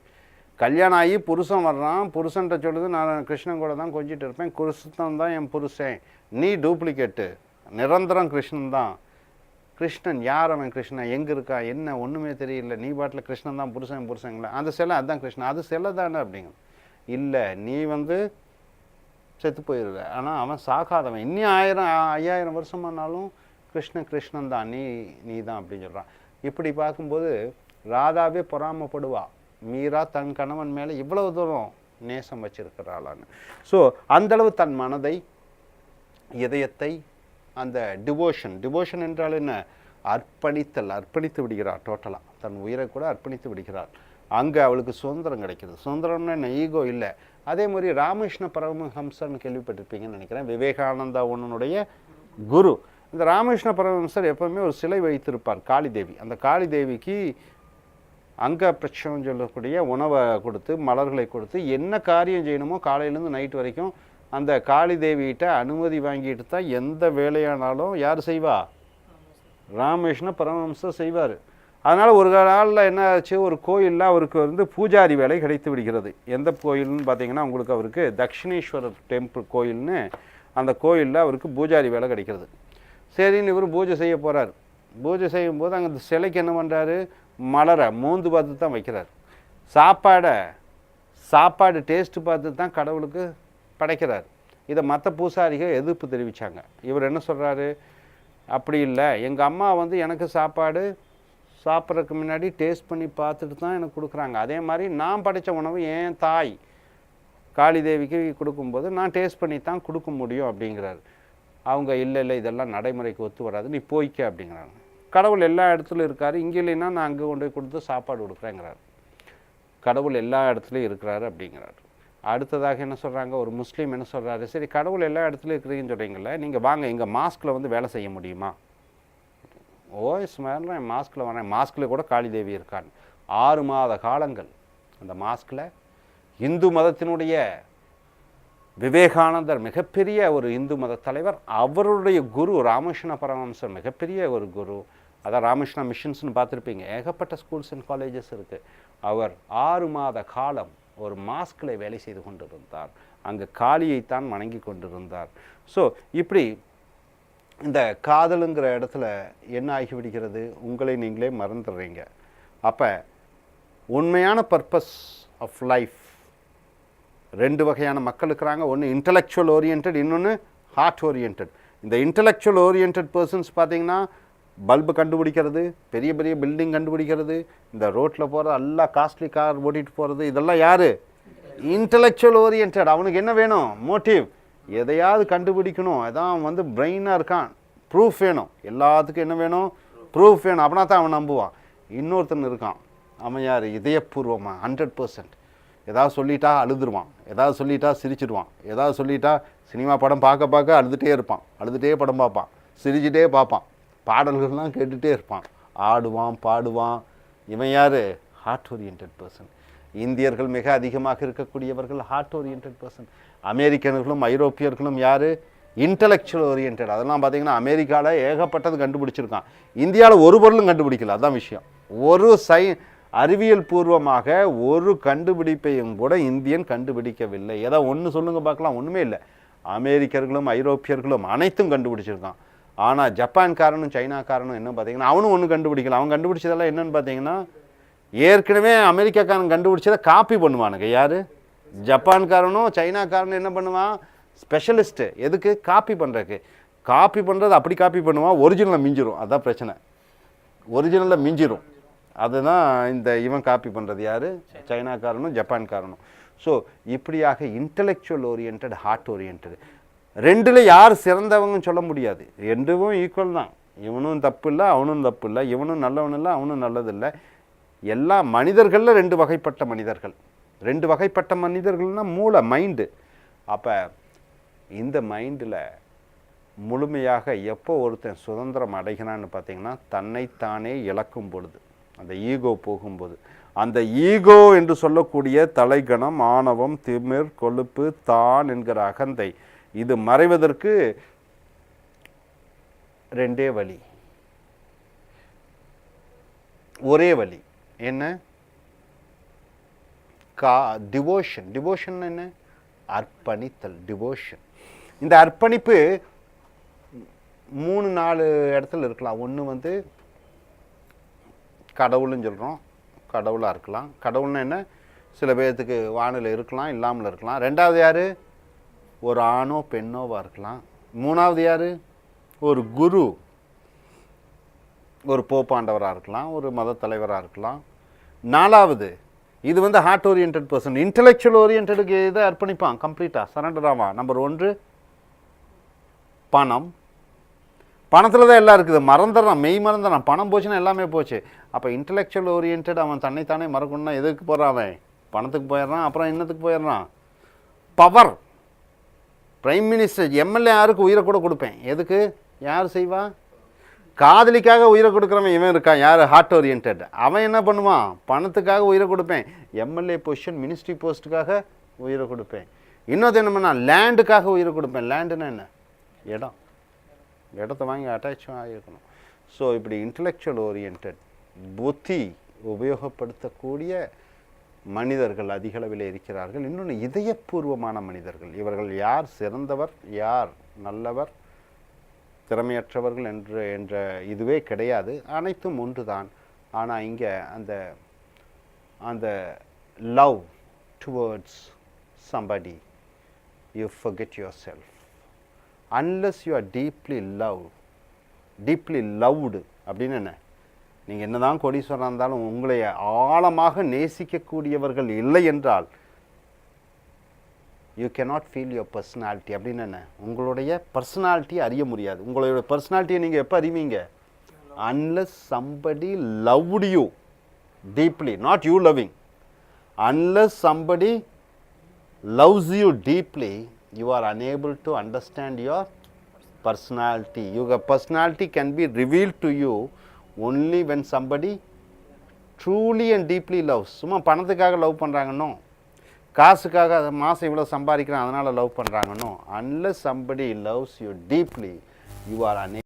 கல்யாணம் ஆகி புருஷன் வர்றான், புருஷன்ட்ட சொல்லுது, நான் கிருஷ்ணன் கூட தான் கொஞ்சிட்டு இருப்பேன், கிருஷ்ணன் தான் என் புருஷன், நீ டூப்ளிகேட்டு, நிரந்தரம் கிருஷ்ணன் தான். கிருஷ்ணன் யார்? அவன் கிருஷ்ணன் எங்கே இருக்கா, என்ன ஒன்றுமே தெரியல, நீ பாட்டில் கிருஷ்ணன் தான் புருஷங்கள, அந்த சிலை அதுதான் கிருஷ்ணன், அது சிலை தானே அப்படிங்க. இல்லை, நீ வந்து செத்து போயிடுற, ஆனால் அவன் சாகாதவன், இன்னும் 5000 வருஷமானாலும் கிருஷ்ணன் தான், நீ தான் அப்படின்னு சொல்கிறான். இப்படி பார்க்கும்போது ராதாவே பொறாமப்படுவா, மீரா தன் கணவன் மேலே இவ்வளவு தூரம் நேசம் வச்சிருக்கிறாளான்னு. ஸோ அந்தளவு தன் மனதை, இதயத்தை, அந்த டிவோஷன் என்றால் என்ன, அர்ப்பணித்து விடுகிறாள். டோட்டலாக தன் உயிரை கூட அர்ப்பணித்து விடுகிறாள். அங்கே அவளுக்கு சுதந்திரம் கிடைக்கிறது. சுதந்திரம்னா என்ன, ஈகோ இல்லை. அதே மாதிரி ராமகிருஷ்ண பரமஹம்சர்னு கேள்விப்பட்டிருப்பீங்கன்னு நினைக்கிறேன், விவேகானந்தா ஒன்னுடைய குரு. இந்த ராமகிருஷ்ண பரமஹம்சர் எப்பவுமே ஒரு சிலை வைத்திருப்பார், காளி தேவி. அந்த காளி தேவிக்கு அங்க பிரச்சனை சொல்லக்கூடிய உணவை கொடுத்து, மலர்களை கொடுத்து, என்ன காரியம் செய்யணுமோ காலையிலேருந்து நைட் வரைக்கும் அந்த காளி தேவிகிட்ட அனுமதி வாங்கிட்டு தான் எந்த வேலையானாலும் யார் செய்வா, ராமகிருஷ்ண பரமஹம்சர் செய்வார். அதனால் ஒரு நாளில் என்ன ஆச்சு, ஒரு கோயிலில் அவருக்கு வந்து பூஜாரி வேலை கிடைத்து விடுகிறது. எந்த கோயில்னு பார்த்தீங்கன்னா உங்களுக்கு அவருக்கு தக்ஷிணேஸ்வரர் டெம்பிள் கோயில்னு, அந்த கோயிலில் அவருக்கு பூஜாரி வேலை கிடைக்கிறது. சரின்னு இவர் பூஜை செய்ய போகிறார். பூஜை செய்யும்போது அங்கே சிலைக்கு என்ன பண்ணுறாரு, மலரை மோந்து பார்த்து தான் வைக்கிறார். சாப்பாடு டேஸ்ட்டு பார்த்து தான் கடவுளுக்கு படைக்கிறார். இதை மற்ற பூசாரிகள் எதிர்ப்பு தெரிவித்தாங்க. இவர் என்ன சொல்கிறாரு, அப்படி இல்லை, எங்கள் அம்மா வந்து எனக்கு சாப்பாடு சாப்பிட்றதுக்கு முன்னாடி டேஸ்ட் பண்ணி பார்த்துட்டு தான் எனக்கு கொடுக்குறாங்க. அதே மாதிரி நான் படைத்த உணவு என் தாய் காளி தேவிக்கு கொடுக்கும்போது நான் டேஸ்ட் பண்ணி தான் கொடுக்க முடியும் அப்படிங்கிறாரு. அவங்க இல்லை இதெல்லாம் நடைமுறைக்கு ஒத்து வராது, நீ போய்க்க அப்படிங்கிறாங்க. கடவுள் எல்லா இடத்துலையும் இருக்கார், இங்கே இல்லைன்னா நான் அங்கே கொண்டு போய் கொடுத்து சாப்பாடு கொடுக்குறேங்கிறார். கடவுள் எல்லா இடத்துலையும் இருக்கிறாரு அப்படிங்கிறார். அடுத்ததாக என்ன சொல்கிறாங்க, ஒரு முஸ்லீம் என்ன சொல்கிறாரு, சரி கடவுள் எல்லா இடத்துலையும் இருக்கிறீங்கன்னு சொல்கிறீங்களே, நீங்கள் வாங்க எங்கள் மாஸ்கில் வந்து வேலை செய்ய முடியுமா? ஓஎஸ் மாதிரி மாஸ்கில் வரேன், மாஸ்கில் கூட காளி தேவி இருக்கான்னு. 6 மாத காலங்கள் அந்த மாஸ்கில் இந்து மதத்தினுடைய விவேகானந்தர் மிகப்பெரிய ஒரு இந்து மத தலைவர், அவருடைய குரு ராமகிருஷ்ண பரமஹம்சர் மிகப்பெரிய ஒரு குரு. அதான் ராமகிருஷ்ணா மிஷன்ஸ்னு பார்த்துருப்பீங்க, ஏகப்பட்ட ஸ்கூல்ஸ் அண்ட் காலேஜஸ் இருக்குது. அவர் 6 மாத காலம் ஒரு மாஸ்கில் வேலை செய்து கொண்டிருந்தார், அங்கே காளியைத்தான் வணங்கி கொண்டிருந்தார். ஸோ இப்படி இந்த காதலுங்கிற இடத்துல என்ன ஆகிவிடுகிறது, உங்களை நீங்களே மறந்துடுறீங்க. அப்போ உண்மையான பர்பஸ் ஆஃப் லைஃப், 2 வகையான மக்கள் இருக்கிறாங்க. ஒன்று இன்டலெக்சுவல் ஓரியன்ட், இன்னொன்று ஹார்ட் ஓரியன்ட். இந்த இன்டலெக்சுவல் ஓரியன்ட் பர்சன்ஸ் பார்த்தீங்கன்னா பல்பு கண்டுபிடிக்கிறது, பெரிய பெரிய பில்டிங் கண்டுபிடிக்கிறது, இந்த ரோட்டில் போகிற எல்லா காஸ்ட்லி கார் ஓட்டிகிட்டு போகிறது, இதெல்லாம் யார், இன்டலெக்சுவல் ஓரியன்ட். அவனுக்கு என்ன வேணும், மோட்டிவ், எதையாவது கண்டுபிடிக்கணும், அதான் வந்து பிரெயினாக இருக்கான், ப்ரூஃப் வேணும், எல்லாத்துக்கும் என்ன வேணும், ப்ரூஃப் வேணும், அப்படின்னா தான் அவன் நம்புவான். இன்னொருத்தன் இருக்கான், அவன் யார், இதயபூர்வமாக 100%. ஏதாவது சொல்லிட்டா அழுதுருவான், ஏதாவது சொல்லிட்டா சிரிச்சிடுவான், ஏதாவது சொல்லிட்டா சினிமா படம் பார்க்க அழுதுகிட்டே இருப்பான், அழுதுகிட்டே படம் பார்ப்பான், சிரிச்சுட்டே பார்ப்பான், பாடல்கள்லாம் கேட்டுகிட்டே இருப்பான், ஆடுவான் பாடுவான். இவன் யார், ஹார்ட் ஓரியன்ட் பர்சன். இந்தியர்கள் மிக அதிகமாக இருக்கக்கூடியவர்கள் ஹார்ட் ஓரியன்ட் பர்சன். அமெரிக்கர்களும் ஐரோப்பியர்களும் யார், இன்டலெக்சுவல் ஓரியன்ட். அதெல்லாம் பார்த்தீங்கன்னா அமெரிக்காவில் ஏகப்பட்டது கண்டுபிடிச்சிருக்கான், இந்தியாவில் ஒரு பொருளும் கண்டுபிடிக்கல. அதுதான் விஷயம். ஒரு அறிவியல் பூர்வமாக ஒரு கண்டுபிடிப்பையும் கூட இந்தியன் கண்டுபிடிக்கவில்லை. ஏதோ ஒன்று சொல்லுங்க பார்க்கலாம், ஒன்றுமே இல்லை. அமெரிக்கர்களும் ஐரோப்பியர்களும் அனைத்தும் கண்டுபிடிச்சிருக்கான். ஆனால் ஜப்பான்காரனும் சைனாக்காரனும் என்ன பார்த்தீங்கன்னா அவனும் ஒன்று கண்டுபிடிக்கலாம். அவன் கண்டுபிடிச்சதெல்லாம் என்னென்னு பார்த்தீங்கன்னா ஏற்கனவே அமெரிக்காக்காரன் கண்டுபிடிச்சதை காப்பி பண்ணுவானுங்க. யார், ஜப்பான்காரனும் சைனாக்காரனும் என்ன பண்ணுவான், ஸ்பெஷலிஸ்ட்டு. எதுக்கு, காப்பி பண்ணுறதுக்கு. காப்பி பண்ணுறது அப்படி காப்பி பண்ணுவான், ஒரிஜினலில் மிஞ்சிரும். அதுதான் பிரச்சனை, ஒரிஜினலில் மிஞ்சிரும். அதுதான் இந்த இவன் காப்பி பண்ணுறது யார், சைனாக்காரனும் ஜப்பான்காரனும். ஸோ இப்படியாக இன்டலெக்சுவல் ஓரியன்ட், ஹார்ட் ஓரியன்ட், 2ல் யார் சிறந்தவங்கன்னு சொல்ல முடியாது. 2வும் ஈக்குவல் தான். இவனும் தப்பு இல்லை, அவனும் தப்பு இல்லை, இவனும் நல்லவன் இல்லை, அவனும் நல்லதில்லை. எல்லா மனிதர்களில் 2 வகைப்பட்ட மனிதர்கள். 2 வகைப்பட்ட மனிதர்கள்னால் மூளை, மைண்டு. அப்போ இந்த மைண்டில் முழுமையாக எப்போ ஒருத்தன் சுதந்திரம் அடைகிறான்னு பார்த்தீங்கன்னா தன்னைத்தானே இழக்கும் பொழுது, அந்த ஈகோ போகும்போது. அந்த ஈகோ என்று சொல்லக்கூடிய தலைகணம், ஆணவம், திமிர், கொழுப்பு, தான் என்கிற அகந்தை, இது மறைவதற்கு ரெண்டே வழி, ஒரே வழி. என்ன? டிவோஷன். டிவோஷன் என்ன? அர்ப்பணித்தல். டிவோஷன். இந்த அர்ப்பணிப்பு 3-4 இடத்துல இருக்கலாம். ஒன்று கடவுள்னு சொல்கிறோம், கடவுளாக இருக்கலாம். கடவுள்னா என்ன? சில பேர்த்துக்கு வானில் இருக்கலாம், இல்லாமல் இருக்கலாம். ரெண்டாவது யார்? ஒரு ஆணோ பெண்ணோவாக இருக்கலாம். மூணாவது யார்? ஒரு குரு, ஒரு போப்பாண்டவராக இருக்கலாம், ஒரு மத தலைவராக இருக்கலாம். நாலாவது இது ஹார்ட் ஓரியன்ட் பர்சன், இன்டெலெக்சுவல் ஓரியன்டுக்கு இதை அர்ப்பணிப்பான், கம்ப்ளீட்டாக சரண்டர் ஆவான். நம்பர் 1 பணம். பணத்தில் தான் எல்லாம் இருக்குது, மறந்துடுறான், மெய் மறந்துடுறான். பணம் போச்சுன்னா எல்லாமே போச்சு. அப்போ இன்டெலெக்சுவல் ஓரியன்ட் அவன் தன்னைத்தானே மறக்கணும்னா எதுக்கு போகிறான்? அவன் பணத்துக்கு போயிடுறான். அப்புறம் என்னத்துக்கு போயிடுறான்? பவர். பிரைம் மினிஸ்டர், எம்எல்ஏ யாருக்கு உயிரை கூட கொடுப்பேன். எதுக்கு? யார் செய்வா? காதலிக்காக உயிரை கொடுக்குறவன் இவன் இருக்கான். யார்? Heart orient. அவன் என்ன பண்ணுவான்? பணத்துக்காக உயிரை கொடுப்பேன். எம்எல்ஏ பொசிஷன், மினிஸ்ட்ரி போஸ்ட்டுக்காக உயிரை கொடுப்பேன். இன்னொரு என்ன பண்ணால் லேண்டுக்காக உயிரை கொடுப்பேன். லேண்டுன்னா என்ன? இடம். இடத்த வாங்கி அட்டாச் ஆகிருக்கணும். ஸோ இப்படி இன்டெலெக்சுவல் ஓரியன்ட் புத்தி உபயோகப்படுத்தக்கூடிய மனிதர்கள் அதிகளவில் இருக்கிறார்கள். இன்னொன்று இதயபூர்வமான மனிதர்கள். இவர்கள் யார் சிறந்தவர், யார் நல்லவர், திறமையற்றவர்கள் என்ற இதுவே கிடையாது. அனைத்தும் ஒன்று தான். ஆனால் இங்கே அந்த love towards somebody, you forget your self. Unless you are deeply loved அப்படின்னு என்ன? நீங்கள் என்ன தான் கோடீஸ்வரனாக இருந்தாலும் உங்களை ஆழமாக நேசிக்கக்கூடியவர்கள் இல்லை என்றால் you cannot feel your personality. அப்படின்னு என்ன? உங்களுடைய பர்சனாலிட்டியை அறிய முடியாது. உங்களுடைய பர்சனாலிட்டியை நீங்கள் எப்போ அறிவீங்க? Unless somebody loved you deeply, not you loving. Unless somebody loves you deeply, you are unable to understand your personality. Your personality can be revealed to you only when somebody truly and deeply loves. சும்மா பணத்துக்காக love பண்ணுறாங்கன்னோ, காசுக்காக மாதம் இவ்வளோ சம்பாதிக்கிறேன் அதனால் love பண்ணுறாங்கன்னோ, unless somebody loves you deeply, you are unable